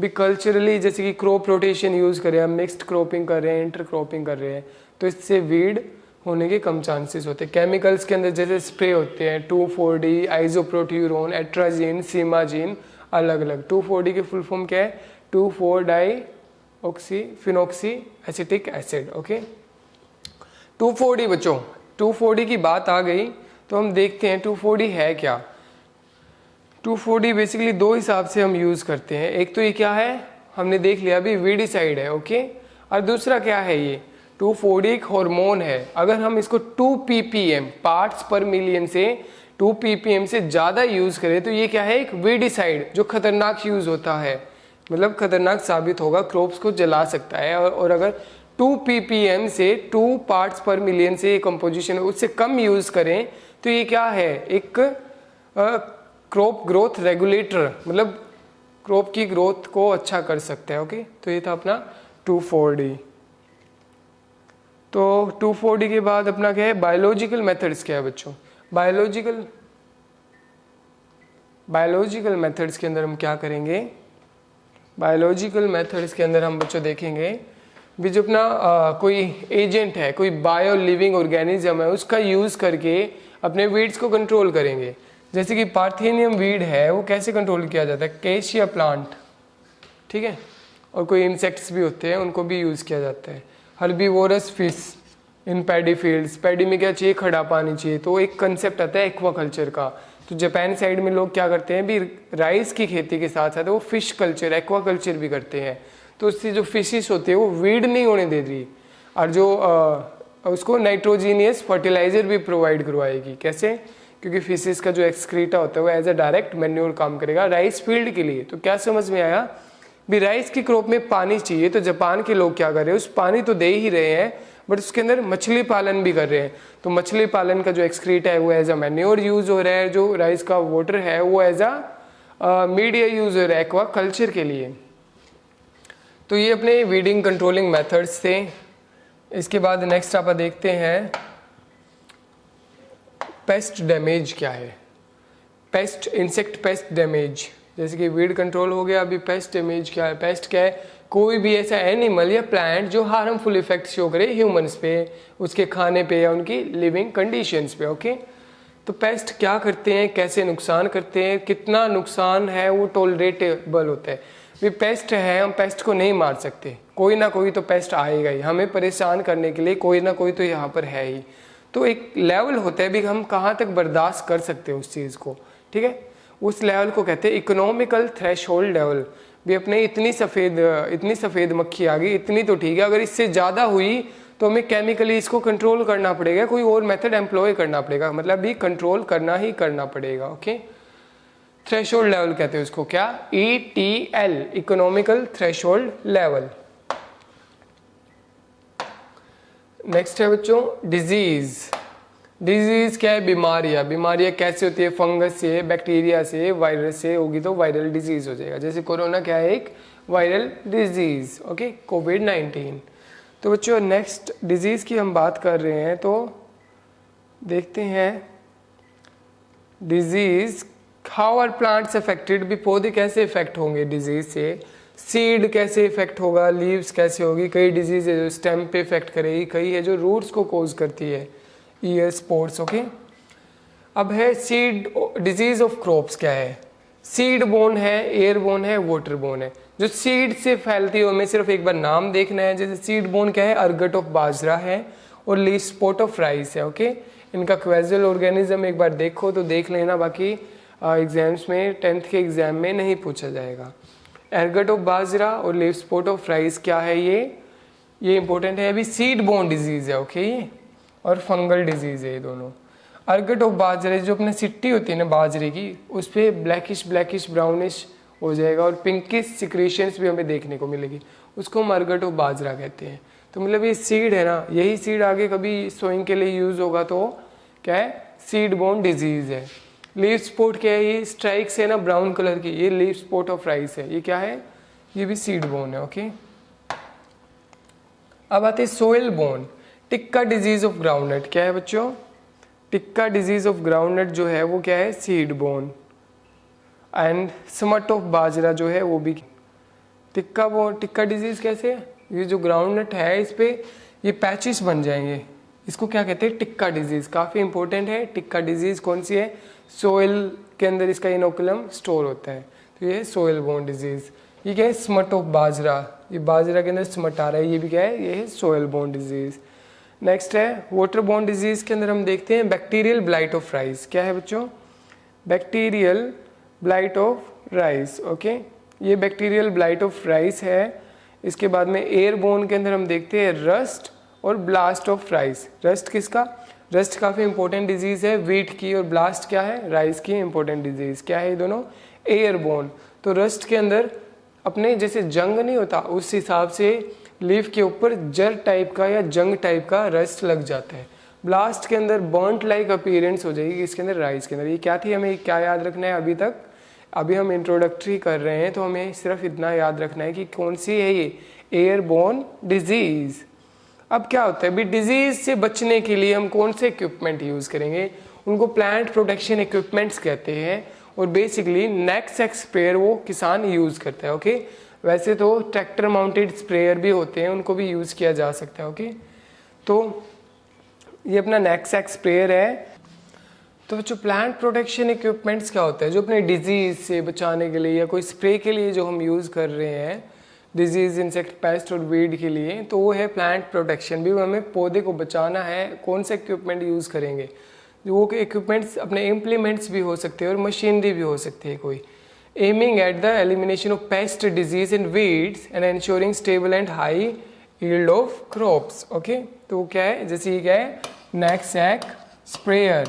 भी? कल्चरली जैसे कि क्रॉप रोटेशन यूज़ कर रहे हैं, मिक्स्ड क्रॉपिंग कर रहे हैं, इंटर क्रॉपिंग कर रहे हैं, तो इससे वीड होने के कम चांसेस होते हैं। केमिकल्स के अंदर जैसे स्प्रे होते हैं 2,4-D, आइसोप्रोट्यूरोन, एट्राजीन, सीमाजीन, अलग अलग। 2,4-D की फुल फॉर्म क्या है? 2,4-डाई phenoxy acetic acid. Okay, 2,4-D बच्चों, 2,4-D की बात आ गई तो हम देखते हैं 2,4-D है क्या। 2,4-D बेसिकली दो हिसाब से हम यूज़ करते हैं। एक तो ये क्या है, हमने देख लिया अभी, वीडिसाइड है। ओके, और दूसरा क्या है? ये 2,4-D एक हार्मोन है। अगर हम इसको 2 ppm पार्ट्स पर मिलियन से 2 ppm से ज़्यादा यूज़ करें तो ये क्या है? एक वीडिसाइड, जो खतरनाक यूज़ होता है, मतलब खतरनाक साबित होगा, क्रॉप्स को जला सकता है। और अगर 2 ppm से 2 पार्ट्स पर मिलियन से कंपोजिशन उससे कम यूज़ करें तो ये क्या है? एक क्रॉप ग्रोथ रेगुलेटर, मतलब क्रॉप की ग्रोथ को अच्छा कर सकता है। ओके, तो ये था अपना 2,4-D। तो 2,4-D के बाद अपना क्या है? बायोलॉजिकल मेथड्स क्या है बच्चों? बायोलॉजिकल मेथड्स के अंदर हम क्या करेंगे? बायोलॉजिकल मेथड्स के अंदर हम बच्चों देखेंगे भी, जो अपना कोई एजेंट है, कोई बायो लिविंग ऑर्गेनिज्म है, उसका यूज़ करके अपने वीड्स को कंट्रोल करेंगे। जैसे कि पार्थेनियम वीड है, वो कैसे कंट्रोल किया जाता है? कैशिया प्लांट, ठीक है, और कोई इंसेक्ट्स भी होते हैं, उनको भी यूज़ किया जाता है। Herbivorous fish in paddy fields, paddy में क्या चाहिए? खड़ा पानी चाहिए, तो एक कंसेप्ट आता है एक्वाकल्चर का। तो जापान साइड में लोग क्या करते हैं भी, राइस की खेती के साथ साथ वो फिश कल्चर, एक्वाकल्चर भी करते हैं। तो उससे जो फिशेस होते हैं वो वीड नहीं होने दे रही, और जो उसको नाइट्रोजीनियस फर्टिलाइजर भी प्रोवाइड करवाएगी। कैसे? क्योंकि फिशेस का जो एक्सक्रीटा होता है वो एज अ डायरेक्ट मैन्योर काम करेगा राइस फील्ड के लिए। तो क्या समझ में आया भी, राइस की क्रॉप में पानी चाहिए, तो जापान के लोग क्या कर रहे हैं, उस पानी तो दे ही रहे हैं बट उसके अंदर मछली पालन भी कर रहे हैं। तो मछली पालन का जो एक्सक्रीटा है वो एज अ मैन्योर यूज हो रहा है, जो राइस का वाटर है वो एज अ मीडिया यूज हो रहा है एक्वा कल्चर के लिए। तो ये अपने वीडिंग कंट्रोलिंग मेथड्स थे। इसके बाद नेक्स्ट आप देखते हैं पेस्ट डैमेज क्या है। पेस्ट, इंसेक्ट पेस्ट डैमेज, जैसे कि वीड कंट्रोल हो गया, अभी पेस्ट डैमेज क्या है। पेस्ट क्या है, कोई भी ऐसा एनिमल या प्लांट जो हार्मफुल इफेक्ट शो करे ह्यूमंस पे, उसके खाने पे या उनकी लिविंग कंडीशंस पे। ओके, तो पेस्ट क्या करते हैं, कैसे नुकसान करते हैं, कितना नुकसान है वो टॉलरेटेबल होता है। भी पेस्ट है, हम पेस्ट को नहीं मार सकते, कोई ना कोई तो पेस्ट आएगा ही, हमें परेशान करने के लिए कोई ना कोई तो यहाँ पर है ही। तो एक लेवल होता है भी हम कहाँ तक बर्दाश्त कर सकते हैं उस चीज़ को, ठीक है। उस लेवल को कहते हैं इकोनॉमिकल थ्रेशोल्ड लेवल। भी अपने इतनी सफ़ेद मक्खी आ गई, इतनी तो ठीक है, अगर इससे ज़्यादा हुई तो हमें केमिकली इसको कंट्रोल करना पड़ेगा, कोई और मेथड एम्प्लॉय करना पड़ेगा, मतलब भी कंट्रोल करना ही करना पड़ेगा। ओके, थ्रेशोल्ड लेवल कहते हैं उसको, क्या, ETL, economical threshold level. Next है बच्चों डिजीज। डिजीज क्या है, बीमारियां। बीमारियां कैसे होती है, फंगस से, बैक्टीरिया से, वायरस से होगी तो वायरल डिजीज हो जाएगा। जैसे कोरोना क्या है, एक वायरल डिजीज। ओके, कोविड-19। तो बच्चों नेक्स्ट डिजीज की हम बात कर रहे हैं, तो देखते हैं disease, how are plants affected, भी पौधे कैसे इफेक्ट होंगे डिजीज से, सीड कैसे इफेक्ट होगा, लीव्स कैसे होगी। कई डिजीज है जो स्टेम पे इफेक्ट करेगी, कई है जो रूट्स को कोज करती है, ईयर स्पॉट्स। ओके, अब है सीड डिजीज ऑफ क्रॉप्स क्या है, सीड बोन है, एयर बोन है, वाटर बोन है। जो सीड से फैलती है हमें सिर्फ एक बार नाम देखना है। जैसे सीड बोन क्या है, अर्गट ऑफ बाजरा है और लीफ स्पॉट ऑफ राइस है। ओके, इनका क्वेजल ऑर्गेनिज्म एक बार देखो तो देख लेना, बाकी एग्जाम्स में 10th के एग्जाम में नहीं पूछा जाएगा। एर्गट ऑफ बाजरा और लीफ स्पॉट ऑफ राइस क्या है, ये इंपॉर्टेंट है। अभी सीड बोन डिजीज है, ओके, ये और फंगल डिजीज है ये दोनों। अर्गट ऑफ बाजरा, जो अपने सिट्टी होती है ना बाजरे की, उस पर ब्लैकिश ब्राउनिश हो जाएगा और पिंकिश सिक्रेशंस भी हमें देखने को मिलेगी, उसको हम अर्गट ऑफ बाजरा कहते हैं। तो मतलब ये सीड है ना, यही सीड आगे कभी सोइंग के लिए यूज होगा तो क्या है, सीड बोन डिजीज है। लीफ स्पॉट क्या है, ये स्ट्राइक्स है ना ब्राउन कलर की, ये लीफ स्पॉट ऑफ राइस है, ये क्या है, ये भी सीड बोन है। ओके, अब आते हैं soil bone. Tikka disease of groundnut क्या है बच्चों, टिक्का डिजीज ऑफ ग्राउंडनट जो है वो क्या है, seed borne. And smut of bajra जो है वो भी टिक्का डिजीज कैसे है, ये जो ग्राउंडनट है इस पे ये पैचेस बन जाएंगे, इसको क्या कहते हैं, टिक्का डिजीज। काफी इंपॉर्टेंट है। टिक्का डिजीज कौन सी है, सोइल के अंदर इसका इनोकुलम स्टोर होता है, तो ये सोइल बोन डिजीज। ये क्या है, स्मट ऑफ बाजरा, ये बाजरा के अंदर स्मट आ रहा है, ये भी क्या है, ये है सोइल बोन डिजीज। नेक्स्ट है वाटर बोन डिजीज के अंदर हम देखते हैं बैक्टीरियल ब्लाइट ऑफ राइस। क्या है बच्चों, bacterial blight of rice. Okay, ये बैक्टीरियल ब्लाइट ऑफ राइस है। इसके बाद में एयरबोन के अंदर हम देखते हैं रस्ट और ब्लास्ट ऑफ राइस। रस्ट किसका, रस्ट काफ़ी इंपॉर्टेंट डिजीज है वीट की, और ब्लास्ट क्या है, राइस की इंपॉर्टेंट डिजीज। क्या है ये दोनों, एयरबोन। तो रस्ट के अंदर अपने जैसे जंग नहीं होता उस हिसाब से लीफ के ऊपर जर टाइप का या जंग टाइप का रस्ट लग जाता है। ब्लास्ट के अंदर बर्नट लाइक अपीयरेंस हो जाएगी, इसके अंदर राइस के अंदर। ये क्या थी, हमें क्या याद रखना है अभी तक, अभी हम इंट्रोडक्टरी कर रहे हैं तो हमें सिर्फ इतना याद रखना है कि कौन सी है ये, एयरबोर्न डिजीज। अब क्या होता है भी, डिजीज से बचने के लिए हम कौन से इक्विपमेंट यूज करेंगे, उनको प्लांट प्रोटेक्शन इक्विपमेंट्स कहते हैं। और बेसिकली नेक्सेक स्प्रेयर वो किसान यूज करता है। ओके, वैसे तो ट्रैक्टर माउंटेड स्प्रेयर भी होते हैं, उनको भी यूज किया जा सकता है। ओके, तो ये अपना नेक्सेक स्प्रेयर है। तो जो प्लांट प्रोटेक्शन इक्विपमेंट्स क्या होता है, जो अपने डिजीज से बचाने के लिए या कोई स्प्रे के लिए जो हम यूज कर रहे हैं, डिजीज, इंसेक्ट, पेस्ट और वीड के लिए, तो वो है प्लांट प्रोटेक्शन। भी हमें पौधे को बचाना है, कौन से इक्विपमेंट यूज करेंगे, वो इक्विपमेंट्स अपने इम्प्लीमेंट्स भी हो सकते हैं और मशीनरी भी हो सकती है कोई। Aiming at the elimination of paste, disease and weeds and ensuring stable and high yield of crops. Okay, तो क्या है, जैसे ये क्या है, नैकसैक स्प्रेयर।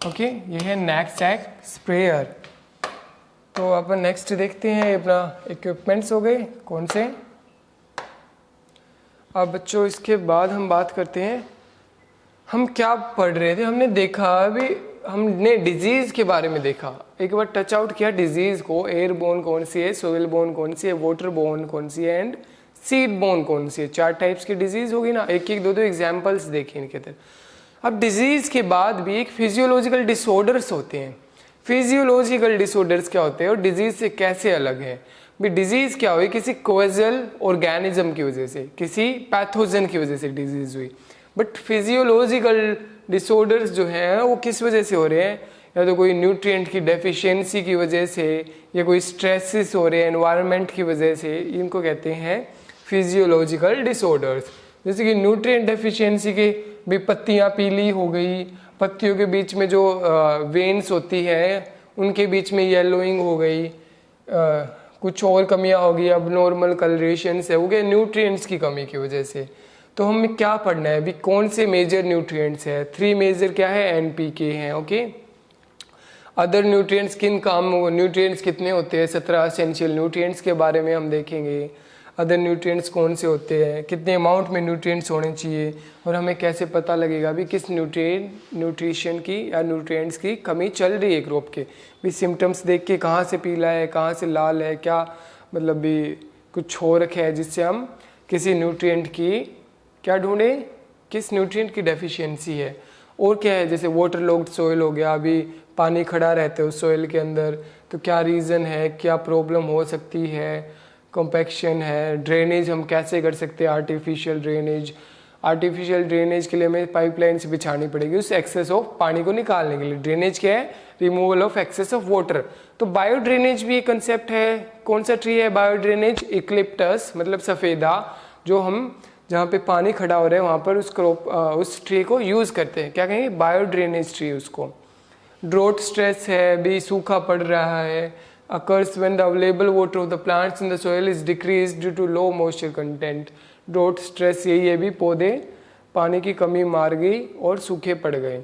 ओके, ये है नैकसैक स्प्रेयर। तो अपन नेक्स्ट देखते हैं, अपना इक्विपमेंट्स हो गए कौन से। अब बच्चों इसके बाद हम बात करते हैं, हम क्या पढ़ रहे थे, हमने देखा अभी, हमने डिजीज़ के बारे में देखा, एक बार टच आउट किया डिजीज़ को, एयरबोर्न कौन सी है, सोइल बोर्न कौन सी है, वाटर बोर्न कौन सी है, एंड सीड बोर्न कौन सी है। 4 टाइप्स की डिजीज़ होगी ना, एक एक 2 एग्जाम्पल्स देखिए इनके अंदर। अब डिजीज़ के बाद भी एक फिजियोलॉजिकल डिसऑर्डर्स होते हैं। फिजियोलॉजिकल डिसऑर्डर्स क्या होते हैं और डिजीज़ से कैसे अलग है। भी डिजीज़ क्या हुई, किसी कोएजल ऑर्गेनिज्म की वजह से, किसी पैथोजन की वजह से डिजीज़ हुई। बट फिजियोलॉजिकल डिसऑर्डर्स जो हैं वो किस वजह से हो रहे हैं, या तो कोई न्यूट्रिएंट की डेफिशिएंसी की वजह से, या कोई स्ट्रेसेस हो रहे हैं एनवायरनमेंट की वजह से, इनको कहते हैं फिजियोलॉजिकल डिसऑर्डर्स। जैसे कि न्यूट्रिएंट डेफिशिएंसी के भी पत्तियां पीली हो गई, पत्तियों के बीच में जो वेन्स होती है उनके बीच में येलोइंग हो गई, कुछ और कमियां हो गई, अब नॉर्मल कलरेशंस है, हो गए न्यूट्रिएंट्स की कमी की वजह से। तो हमें क्या पढ़ना है अभी, कौन से मेजर न्यूट्रिएंट्स है, 3 मेजर क्या है, NPK हैं। ओके, अदर न्यूट्रिएंट्स किन काम, न्यूट्रिएंट्स कितने होते हैं, 17 एसेंशियल न्यूट्रिएंट्स के बारे में हम देखेंगे। अदर न्यूट्रिएंट्स कौन से होते हैं, कितने अमाउंट में न्यूट्रिएंट्स होने चाहिए, और हमें कैसे पता लगेगा भी किस न्यूट्रिशन की या न्यूट्रिएंट्स की कमी चल रही है क्रॉप के। भी सिम्टम्स देख के कहाँ से पीला है, कहाँ से लाल है, क्या मतलब भी कुछ हो रखे है, जिससे हम किसी न्यूट्रिएंट की क्या ढूंढें, किस न्यूट्रिएंट की डेफिशिएंसी है। और क्या है, जैसे वाटर लॉग्ड सोइल हो गया, अभी पानी खड़ा रहता है उस सोइल के अंदर, तो क्या रीज़न है, क्या प्रॉब्लम हो सकती है, कॉम्पैक्शन है, ड्रेनेज हम कैसे कर सकते हैं, आर्टिफिशियल ड्रेनेज। आर्टिफिशियल ड्रेनेज के लिए हमें पाइपलाइंस बिछानी पड़ेगी उस एक्सेस ऑफ पानी को निकालने के लिए। ड्रेनेज क्या है, removal of excess of water. तो बायो ड्रेनेज भी एक कंसेप्ट है। कौन सा ट्री है बायो ड्रेनेज, इक्लिप्टस, मतलब सफ़ेदा, जो हम जहाँ पे पानी खड़ा हो रहा है वहाँ पर उस ट्री को यूज़ करते हैं, क्या कहेंगे, बायो ड्रेनेज ट्री उसको। ड्रोट स्ट्रेस है, भी सूखा पड़ रहा है, occurs when the available water of the plants in the soil is decreased due to low moisture content। Draught stress यही है, भी पौधे पानी की कमी मार गई और सूखे पड़ गए।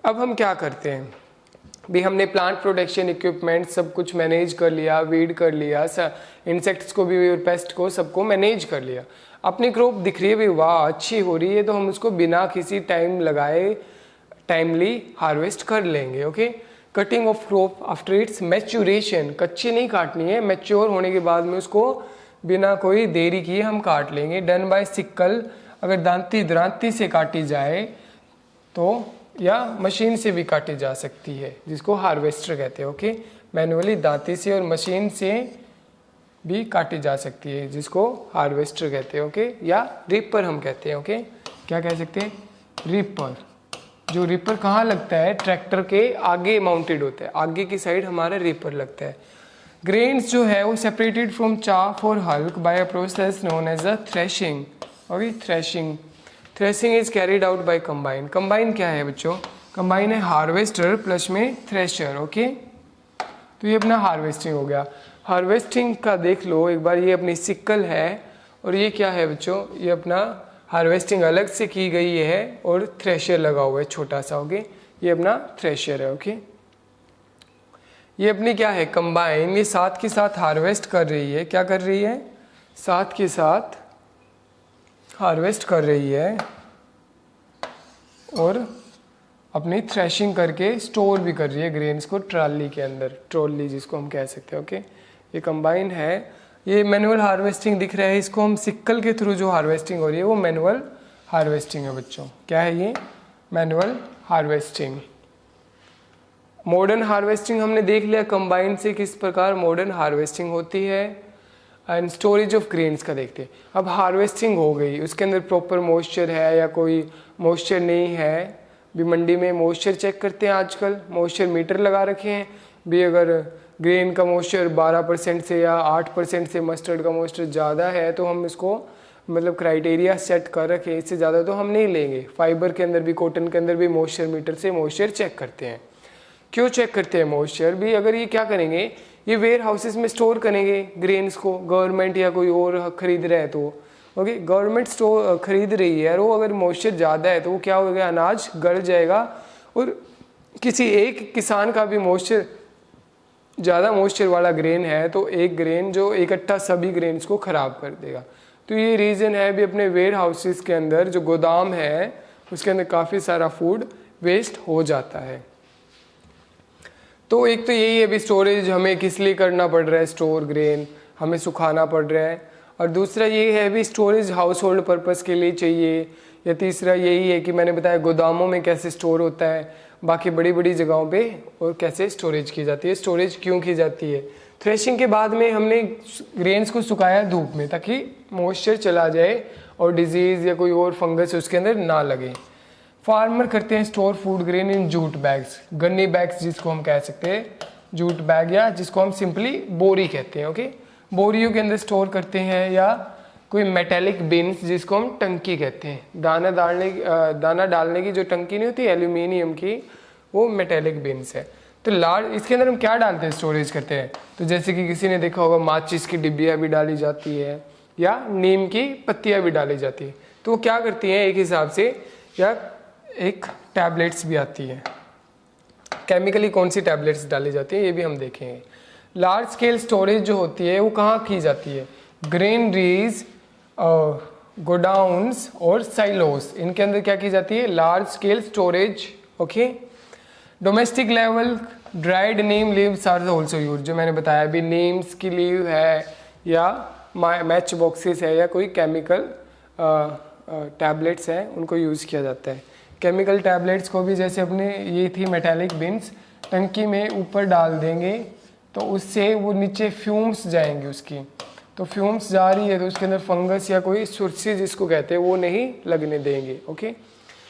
अब हम क्या करते हैं भी, हमने प्लांट प्रोटेक्शन इक्विपमेंट सब कुछ मैनेज कर लिया, वीड कर लिया, इंसेक्ट्स को भी और पेस्ट को सबको मैनेज कर लिया, अपनी क्रॉप दिख रही है भी वाह अच्छी हो रही है, तो हम उसको बिना किसी टाइम लगाए टाइमली हार्वेस्ट कर लेंगे। Okay, cutting of crop after it's maturation, कच्ची नहीं काटनी है, मैच्योर होने के बाद में उसको बिना कोई देरी किए हम काट लेंगे। डन बाय सिक्कल, अगर दांती से काटी जाए तो, या मशीन से भी काटी जा सकती है, जिसको हार्वेस्टर कहते हैं। ओके, मैनुअली दांती से और मशीन से भी काटी जा सकती है, जिसको हार्वेस्टर कहते हैं। ओके, या रिपर हम कहते हैं। ओके, क्या कह सकते हैं, रिपर। जो रिपर कहाँ लगता है, ट्रैक्टर के आगे माउंटेड होता है, आगे की साइड हमारा रिपर लगता है। ग्रेन्स जो है वो सेपरेटेड फ्रॉम चाफ और hulk by a process known as a threshing. Okay, threshing is carried out by combine. Combine क्या है बच्चों, कंबाइन है हार्वेस्टर प्लस में थ्रेशर। ओके, तो ये अपना हार्वेस्टिंग हो गया। हार्वेस्टिंग का देख लो एक बार, ये अपनी सिक्कल है, और ये क्या है बच्चों, ये अपना हार्वेस्टिंग अलग से की गई है और थ्रेशर लगा हुआ है छोटा सा। ओके, ये अपना थ्रेशर है। ओके, ये अपनी क्या है, कंबाइन, ये साथ के साथ हार्वेस्ट कर रही है, क्या कर रही है, साथ के साथ हार्वेस्ट कर रही है और अपनी थ्रेशिंग करके स्टोर भी कर रही है ग्रेन्स को ट्रॉली के अंदर, ट्रॉली जिसको हम कह सकते हैं। ओके, ये कंबाइन है। ये मैनुअल हार्वेस्टिंग दिख रहा है, इसको हम सिक्कल के थ्रू जो हार्वेस्टिंग हो रही है वो मैनुअल हार्वेस्टिंग है बच्चों। क्या है ये, मैनुअल हार्वेस्टिंग। मॉडर्न हार्वेस्टिंग हमने देख लिया, कंबाइन से किस प्रकार मॉडर्न हार्वेस्टिंग होती है। एंड स्टोरेज ऑफ ग्रेन्स का देखते हैं। अब हार्वेस्टिंग हो गई, उसके अंदर प्रॉपर मॉइस्चर है या कोई मॉइस्चर नहीं है, भी मंडी में मॉइस्चर चेक करते हैं आजकल, मॉइस्चर मीटर लगा रखे हैं भी, अगर ग्रेन का मॉइस्चर 12% से या 8% से मस्टर्ड का मॉइस्चर ज़्यादा है तो हम इसको मतलब क्राइटेरिया सेट कर रखे, इससे ज़्यादा तो हम नहीं लेंगे। फाइबर के अंदर भी, कॉटन के अंदर भी मॉइस्चर मीटर से मॉइस्चर चेक करते हैं। क्यों चेक करते हैं मॉइस्चर भी, अगर ये क्या करेंगे ये वेयर हाउसेस में स्टोर करेंगे ग्रेन्स को, गवर्नमेंट या कोई और खरीद रहा है तो ओके, गवर्नमेंट स्टोर खरीद रही है और वो अगर मॉइस्चर ज़्यादा है तो वो क्या होगा, अनाज गल जाएगा और किसी एक किसान का भी मॉइस्चर ज़्यादा मॉइस्चर वाला ग्रेन है तो एक ग्रेन जो इकट्ठा सभी ग्रेन्स को ख़राब कर देगा। तो ये रीज़न है भी अपने वेयर हाउसेस के अंदर जो गोदाम है उसके अंदर काफ़ी सारा फूड वेस्ट हो जाता है। तो एक तो यही है भी स्टोरेज हमें किस लिए करना पड़ रहा है, स्टोर ग्रेन हमें सुखाना पड़ रहा है, और दूसरा ये है भी स्टोरेज हाउस होल्ड पर्पज़ के लिए चाहिए, या तीसरा यही है कि मैंने बताया गोदामों में कैसे स्टोर होता है, बाकी बड़ी बड़ी जगहों पे और कैसे स्टोरेज की जाती है, स्टोरेज क्यों की जाती है। थ्रेशिंग के बाद में हमने ग्रेन्स को सुखाया धूप में ताकि मॉइस्चर चला जाए और डिजीज़ या कोई और फंगस उसके अंदर ना लगे। फार्मर करते हैं store food grain in jute bags, gunny bags जिसको हम कह सकते हैं, जूट बैग या जिसको हम सिंपली बोरी कहते हैं। ओके, बोरियों के अंदर स्टोर करते हैं, या कोई मेटेलिक बिन्स जिसको हम टंकी कहते हैं, दाना डालने की जो टंकी नहीं होती एल्यूमिनियम की, वो मेटेलिक बिन्स है। तो लार्ज इसके अंदर हम क्या डालते हैं, स्टोरेज करते हैं। तो जैसे कि किसी ने देखा होगा माचिस की डिब्बियाँ भी डाली जाती है या नीम की पत्तियाँ भी डाली जाती है। तो वो क्या करती हैं एक हिसाब से, या एक टैबलेट्स भी आती है, केमिकली कौन सी टैबलेट्स डाली जाती है ये भी हम देखेंगे। लार्ज स्केल स्टोरेज जो होती है वो कहाँ की जाती है, ग्रेनरीज, गोडाउन्स और साइलोस, इनके अंदर क्या की जाती है, large scale storage. Okay, domestic level dried neem leaves are also use, जो मैंने बताया अभी, नीम्स की लीव है या मैच बॉक्सेस है या कोई केमिकल टैबलेट्स हैं उनको यूज़ किया जाता है। केमिकल टैबलेट्स को भी जैसे अपने ये थी मेटालिक बिन्स, टंकी में ऊपर डाल देंगे तो उससे वो नीचे फ्यूम्स जाएंगे उसकी, तो फ्यूम्स जा रही है तो उसके अंदर फंगस या कोई सुरसी जिसको कहते हैं वो नहीं लगने देंगे। ओके,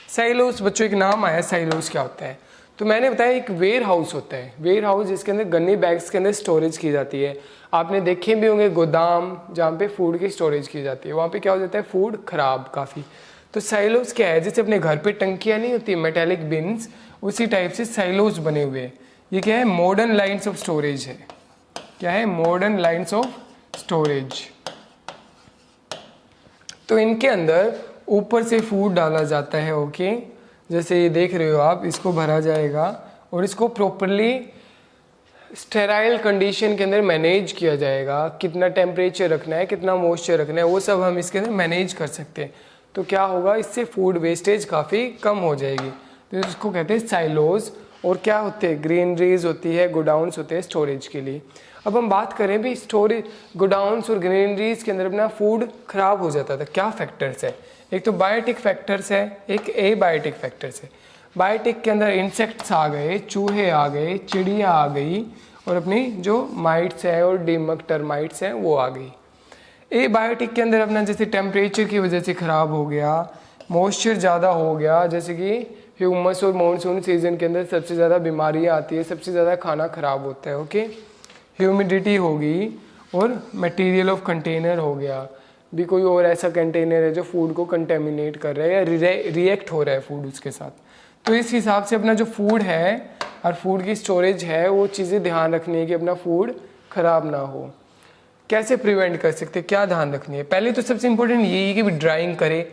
साइलोस बच्चों एक नाम आया, साइलोस क्या होता है। तो मैंने बताया एक वेयर हाउस होता है, वेयर हाउस जिसके अंदर गन्नी बैग्स के अंदर स्टोरेज की जाती है। आपने देखे भी होंगे गोदाम जहाँ पे फूड की स्टोरेज की जाती है, वहाँ पे क्या हो जाता है, फूड खराब काफ़ी। तो साइलोस क्या है, जैसे अपने घर पे टंकियाँ नहीं होती मेटेलिक बिन्स, उसी टाइप से साइलोस बने हुए हैं। ये क्या है, मॉडर्न लाइन्स ऑफ स्टोरेज है। क्या है, मॉडर्न लाइन्स ऑफ स्टोरेज। तो इनके अंदर ऊपर से फूड डाला जाता है। ओके, जैसे ये देख रहे हो आप, इसको भरा जाएगा और इसको प्रॉपरली स्टेराइल कंडीशन के अंदर मैनेज किया जाएगा। कितना टेम्परेचर रखना है, कितना मॉइस्चर रखना है, वो सब हम इसके अंदर मैनेज कर सकते हैं। तो क्या होगा, इससे फूड वेस्टेज काफ़ी कम हो जाएगी। तो इसको कहते हैं साइलोज। और क्या होते हैं, ग्रेनरीज होती है, गोडाउन्स होते हैं स्टोरेज के लिए। अब हम बात करें भी स्टोरेज, गोडाउन्स और ग्रेनरीज के अंदर अपना फूड खराब हो जाता था, क्या फैक्टर्स है। एक तो बायोटिक फैक्टर्स है, एक एबायोटिक फैक्टर्स है। बायोटिक के अंदर इंसेक्ट्स आ गए, चूहे आ गए, चिड़िया आ गई, और अपनी जो माइट्स है और दीमक टर्माइट्स हैं वो आ गई। एबायोटिक के अंदर अपना जैसे टेम्परेचर की वजह से ख़राब हो गया, मॉइस्चर ज़्यादा हो गया, जैसे कि ह्यूमस और मानसून सीजन के अंदर सबसे ज़्यादा बीमारियाँ आती है, सबसे ज़्यादा खाना ख़राब होता है। ओके, ह्यूमिडिटी होगी और मटेरियल ऑफ कंटेनर हो गया, भी कोई और ऐसा कंटेनर है जो फूड को कंटेमिनेट कर रहा है या रिएक्ट हो रहा है फूड उसके साथ। तो इस हिसाब से अपना जो फूड है और फूड की स्टोरेज है वो चीज़ें ध्यान रखनी है कि अपना फूड ख़राब ना हो। कैसे प्रिवेंट कर सकते, क्या ध्यान रखनी है, पहले तो सबसे इम्पोर्टेंट यही है कि ड्राइंग करें।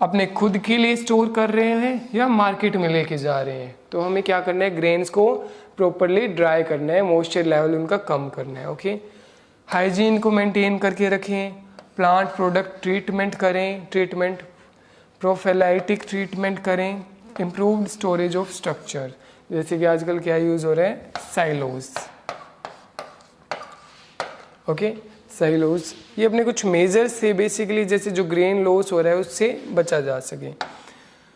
अपने खुद के लिए स्टोर कर रहे हैं या मार्केट में लेके जा रहे हैं, तो हमें क्या करना है, ग्रेन्स को प्रॉपरली ड्राई करना है, मॉइस्चर लेवल उनका कम करना है। ओके, हाइजीन को मेंटेन करके रखें, प्लांट प्रोडक्ट ट्रीटमेंट करें, ट्रीटमेंट प्रोफेलाइटिक ट्रीटमेंट करें, इम्प्रूव्ड स्टोरेज ऑफ स्ट्रक्चर, जैसे कि आजकल क्या यूज़ हो रहा है, साइलोज। ओके, साइलोज ये अपने कुछ मेजर्स से बेसिकली जैसे जो ग्रेन लॉस हो रहा है उससे बचा जा सके।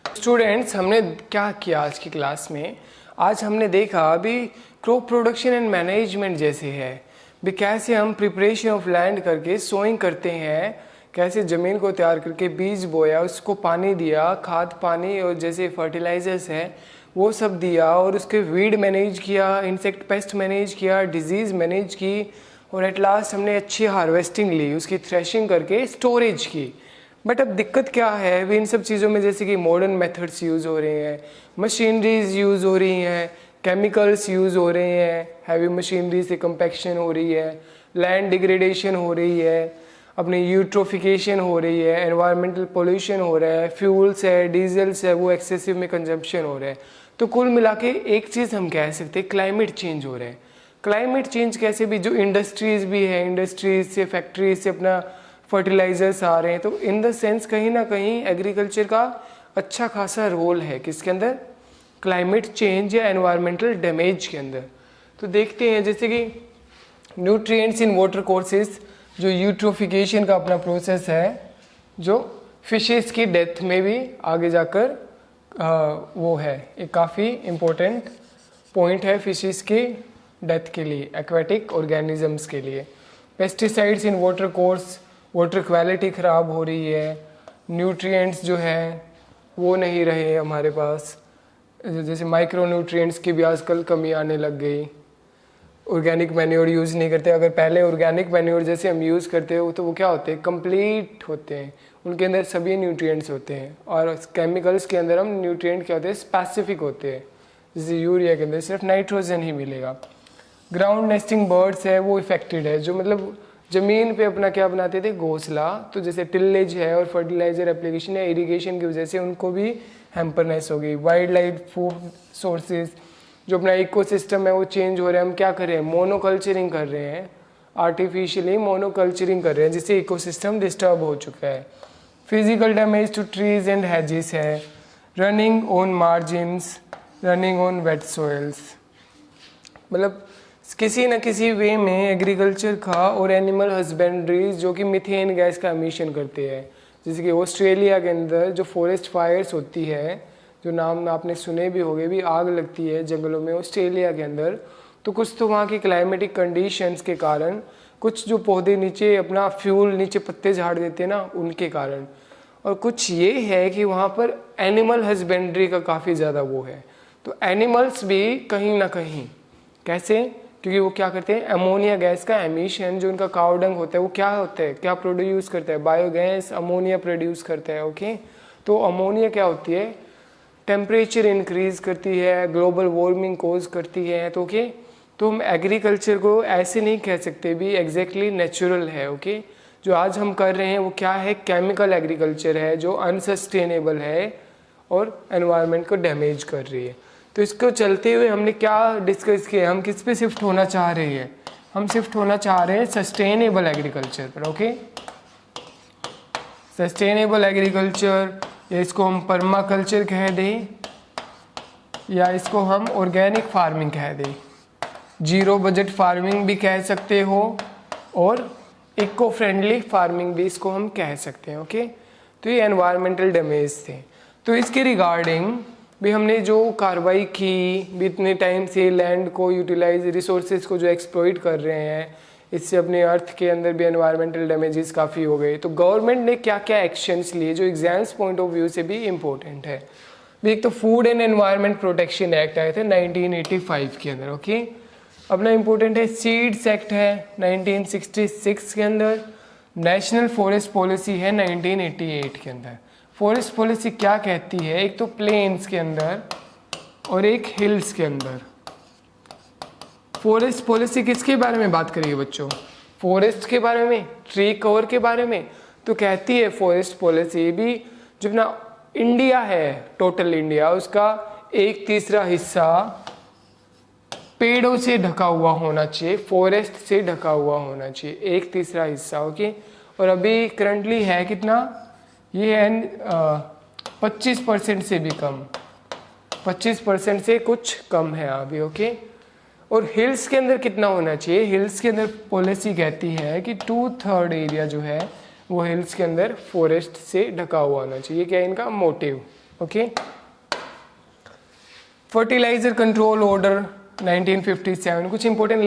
स्टूडेंट्स, हमने क्या किया आज की क्लास में, आज हमने देखा अभी क्रॉप प्रोडक्शन एंड मैनेजमेंट जैसे है भी, कैसे हम प्रिपरेशन ऑफ लैंड करके सोइंग करते हैं, कैसे ज़मीन को तैयार करके बीज बोया, उसको पानी दिया, खाद पानी और जैसे फर्टिलाइजर्स हैं वो सब दिया, और उसके वीड मैनेज किया, इंसेक्ट पेस्ट मैनेज किया, डिजीज़ मैनेज की, और एट लास्ट हमने अच्छी हार्वेस्टिंग ली, उसकी थ्रेशिंग करके स्टोरेज की। बट अब दिक्कत क्या है, इन सब चीज़ों में जैसे कि मॉडर्न मेथड्स यूज़ हो रहे हैं, मशीनरीज यूज़ हो रही हैं, केमिकल्स यूज़ हो रहे हैं, हैवी मशीनरी से कंपैक्शन हो रही है, लैंड डिग्रेडेशन हो रही है, अपनी यूट्रोफिकेशन हो रही है, एनवायरमेंटल पोल्यूशन हो रहा है, फ्यूल्स है, डीजल्स है, वो एक्सेसिव में कंजम्पशन हो रहा है। तो कुल मिला के एक चीज़ हम कह सकते हैं, क्लाइमेट चेंज हो रहा है। क्लाइमेट चेंज कैसे भी, जो इंडस्ट्रीज़ भी है, इंडस्ट्रीज से, फैक्ट्रीज से अपना फर्टिलाइजर्स आ रहे हैं, तो इन द सेंस कहीं ना कहीं एग्रीकल्चर का अच्छा खासा रोल है किसके अंदर, क्लाइमेट चेंज या एनवायरमेंटल डैमेज के अंदर। तो देखते हैं जैसे कि न्यूट्रिएंट्स इन वाटर कोर्सेज, जो यूट्रोफिकेशन का अपना प्रोसेस है, जो फिशेस की डेथ में भी आगे जाकर वो है, एक काफ़ी इम्पोर्टेंट पॉइंट है फिशेस की डेथ के लिए, एक्वेटिक ऑर्गेनिजम्स के लिए। Pesticides in water course, water quality ख़राब हो रही है, न्यूट्रिएंट्स जो है वो नहीं रहे हमारे पास, जैसे माइक्रो न्यूट्रिएंट्स की भी आजकल कमी आने लग गई। ऑर्गेनिक मैन्योर यूज़ नहीं करते, अगर पहले ऑर्गेनिक मैन्योर जैसे हम यूज़ करते हो तो वो क्या होते हैं, कंप्लीट होते हैं, उनके अंदर सभी न्यूट्रिएंट्स होते हैं। और केमिकल्स के अंदर हम न्यूट्रिएंट क्या होते हैं, स्पेसिफिक होते हैं, जैसे यूरिया के अंदर सिर्फ नाइट्रोजन ही मिलेगा। ग्राउंड नेस्टिंग बर्ड्स है वो इफेक्टेड है, जो मतलब ज़मीन पे अपना क्या बनाते थे, घोंसला, तो जैसे टिलेज है और फर्टिलाइजर एप्लीकेशन या इरिगेशन की वजह से उनको भी हैम्परनेस हो गई। वाइल्ड लाइफ फूड सोर्सेज, जो अपना इकोसिस्टम है वो चेंज हो रहा है, हम क्या कर रहे हैं, मोनोकल्चरिंग कर रहे हैं, आर्टिफिशियली मोनोकल्चरिंग कर रहे हैं, जिससे इकोसिस्टम डिस्टर्ब हो चुका है। Physical damage to trees and hedges है, running on margins, running on wet soils, मतलब किसी न किसी वे में एग्रीकल्चर का और एनिमल हस्बेंड्रीज जो कि मीथेन गैस का एमिशन करते हैं, जैसे कि ऑस्ट्रेलिया के अंदर जो फॉरेस्ट फायर्स होती है, जो नाम आपने सुने भी होंगे, भी आग लगती है जंगलों में ऑस्ट्रेलिया के अंदर, तो कुछ तो वहाँ की क्लाइमेटिक कंडीशंस के कारण, कुछ जो पौधे नीचे अपना फ्यूल नीचे पत्ते झाड़ देते हैं ना, उनके कारण, और कुछ ये है कि वहाँ पर एनिमल हस्बेंड्री का काफ़ी ज़्यादा वो है। तो एनिमल्स भी कहीं ना कहीं कैसे, क्योंकि वो क्या करते हैं, अमोनिया गैस का एमिशन, जो उनका काव डंग होता है वो क्या होता है, क्या प्रोड्यूस करता है, बायोगैस अमोनिया प्रोड्यूस करता है। ओके, तो अमोनिया क्या होती है, टेम्परेचर इंक्रीज करती है, ग्लोबल वार्मिंग कोज करती है। तो ओके, तो हम एग्रीकल्चर को ऐसे नहीं कह सकते भी एग्जैक्टली नेचुरल है। ओके, जो आज हम कर रहे हैं वो क्या है, केमिकल एग्रीकल्चर है, जो अनसस्टेनेबल है और एनवायरनमेंट को डैमेज कर रही है। तो इसको चलते हुए हमने क्या डिस्कस किया, हम किस पे शिफ्ट होना चाह रहे हैं, हम शिफ्ट होना चाह रहे हैं सस्टेनेबल एग्रीकल्चर पर। ओके, सस्टेनेबल एग्रीकल्चर, या इसको हम पर्माकल्चर कह दें, या इसको हम ऑर्गेनिक फार्मिंग कह दें, जीरो बजट फार्मिंग भी कह सकते हो, और इको फ्रेंडली फार्मिंग भी इसको हम कह सकते हैं। ओके, तो ये एनवायरमेंटल डैमेज थे। तो इसके रिगार्डिंग भी हमने जो कार्रवाई की, भी इतने टाइम से लैंड को यूटिलाइज, रिसोर्सेज को जो एक्सप्लॉइट कर रहे हैं, इससे अपने अर्थ के अंदर भी एनवायरमेंटल डैमेजेस काफ़ी हो गए। तो गवर्नमेंट ने क्या क्या एक्शंस लिए जो एग्जाम्स पॉइंट ऑफ व्यू से भी इम्पोर्टेंट है। भी एक तो food and environment protection act आए थे 1985 के अंदर। ओके, अपना इम्पोर्टेंट है सीड्स एक्ट है 1966 के अंदर, नेशनल फॉरेस्ट पॉलिसी है 1988 के अंदर। फॉरेस्ट पॉलिसी क्या कहती है, एक तो प्लेन्स के अंदर और एक हिल्स के अंदर। फॉरेस्ट पॉलिसी किसके बारे में बात करिए बच्चों, फॉरेस्ट के बारे में, ट्री कवर के बारे में। तो कहती है फॉरेस्ट पॉलिसी भी, जो अपना इंडिया है, टोटल इंडिया, उसका 1/3 हिस्सा पेड़ों से ढका हुआ होना चाहिए, फॉरेस्ट से ढका हुआ होना चाहिए, 1/3 हिस्सा। ओके, और अभी करंटली है कितना, ये है 25% से भी कम, 25% से कुछ कम है अभी। ओके, और हिल्स के अंदर कितना होना चाहिए, हिल्स के अंदर पॉलिसी कहती है कि 2/3 एरिया जो है वो हिल्स के अंदर फॉरेस्ट से ढका हुआ होना चाहिए। क्या है इनका motive. Okay, fertiliser control order 1957, कुछ इंपॉर्टेंट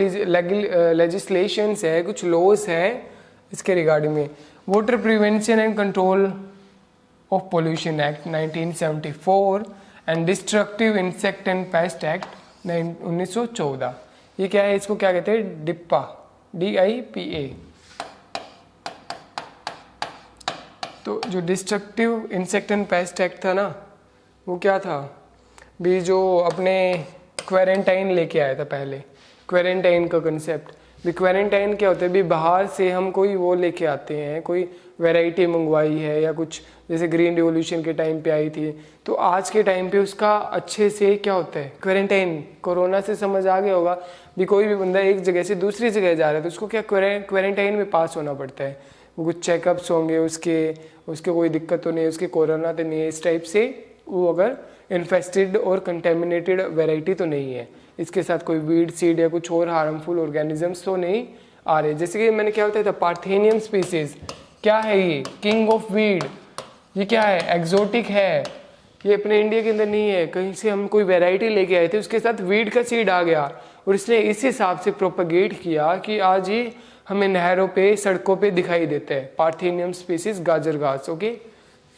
लेजिस्लेशंस है, कुछ लॉज है इसके रिगार्डिंग में। Water prevention and control of pollution act 1974 and destructive insect and paste act 1914। ये क्या है, इसको क्या कहते हैं, डिप्पा, DIPA। तो जो destructive insect and paste act था ना, वो क्या था भी, जो अपने क्वारंटाइन लेके आया था पहले, क्वारंटाइन का कंसेप्ट। भी क्वारंटाइन क्या होता है, भी बाहर से हम कोई वो लेके आते हैं, कोई वैरायटी मंगवाई है या कुछ, जैसे ग्रीन रिवॉल्यूशन के टाइम पे आई थी, तो आज के टाइम पे उसका अच्छे से क्या होता है क्वारंटाइन। कोरोना से समझ आ गया होगा भी कोई भी बंदा एक जगह से दूसरी जगह जा रहा है तो उसको क्या क्वारंटाइन में पास होना पड़ता है, वो कुछ चेकअप्स होंगे उसके कोई दिक्कत तो नहीं है, उसके कोरोना तो नहीं है, इस टाइप से वो अगर इन्फेस्टेड और कंटेमिनेटेड वैरायटी तो नहीं है, इसके साथ कोई वीड सीड या कुछ और हार्मफुल ऑर्गेनिजम्स तो नहीं आ रहे। जैसे कि मैंने क्या बताया था, पार्थेनियम स्पीसीज क्या है, ये किंग ऑफ वीड, ये क्या है एग्जोटिक है, ये अपने इंडिया के अंदर नहीं है, कहीं से हम कोई वैरायटी लेके आए थे, उसके साथ वीड का सीड आ गया और इसने इस हिसाब से प्रोपगेट किया कि आज ये हमें नहरों पे सड़कों पे दिखाई देता है। पार्थेनियम स्पीसीज गाजर घास। ओके,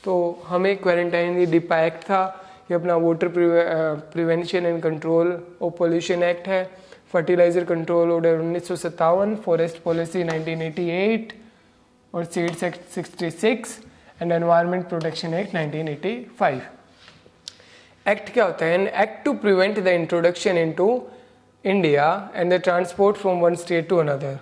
तो हमें क्वारंटाइन ये डिपा एक्ट था, ये अपना water prevention and control of pollution act है, fertiliser control order 1957, forest policy 1988 और seeds act 66 and environment protection act 1985। Act क्या होता है, an act to prevent the introduction into India and the transport from one state to another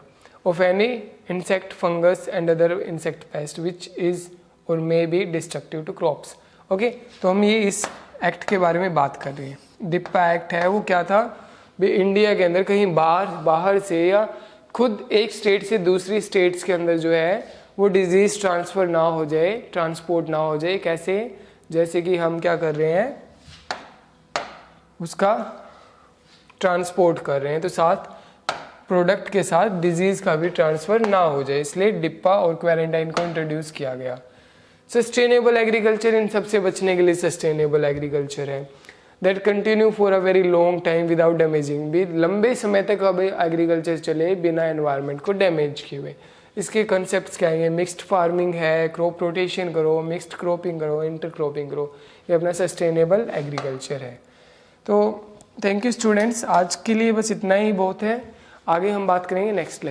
of any insect, fungus and other insect pest which is or may be destructive to crops. Okay, तो हम ये इस act के बारे में बात कर रहे हैं। डिप्पा एक्ट है वो क्या था, भी इंडिया के अंदर कहीं बाहर से या खुद एक स्टेट से दूसरी स्टेट्स के अंदर जो है वो डिजीज ट्रांसफ़र ना हो जाए, ट्रांसपोर्ट ना हो जाए। कैसे, जैसे कि हम क्या कर रहे हैं, उसका ट्रांसपोर्ट कर रहे हैं तो साथ प्रोडक्ट के साथ डिजीज़ का भी ट्रांसफ़र ना हो जाए, इसलिए डिप्पा और क्वारंटाइन को इंट्रोड्यूस किया गया। सस्टेनेबल एग्रीकल्चर, इन सबसे बचने के लिए सस्टेनेबल एग्रीकल्चर है that continue for a very long time without damaging, भी लंबे समय तक अब एग्रीकल्चर चले बिना एनवायरनमेंट को डैमेज किए हुए। इसके कंसेप्ट्स क्या हैं, मिक्स्ड फार्मिंग है, क्रॉप रोटेशन करो, मिक्स्ड क्रॉपिंग करो, इंटर क्रॉपिंग करो, ये अपना सस्टेनेबल एग्रीकल्चर है। तो थैंक यू स्टूडेंट्स, आज के लिए बस इतना ही बहुत है, आगे हम बात करेंगे नेक्स्ट लेक्चर।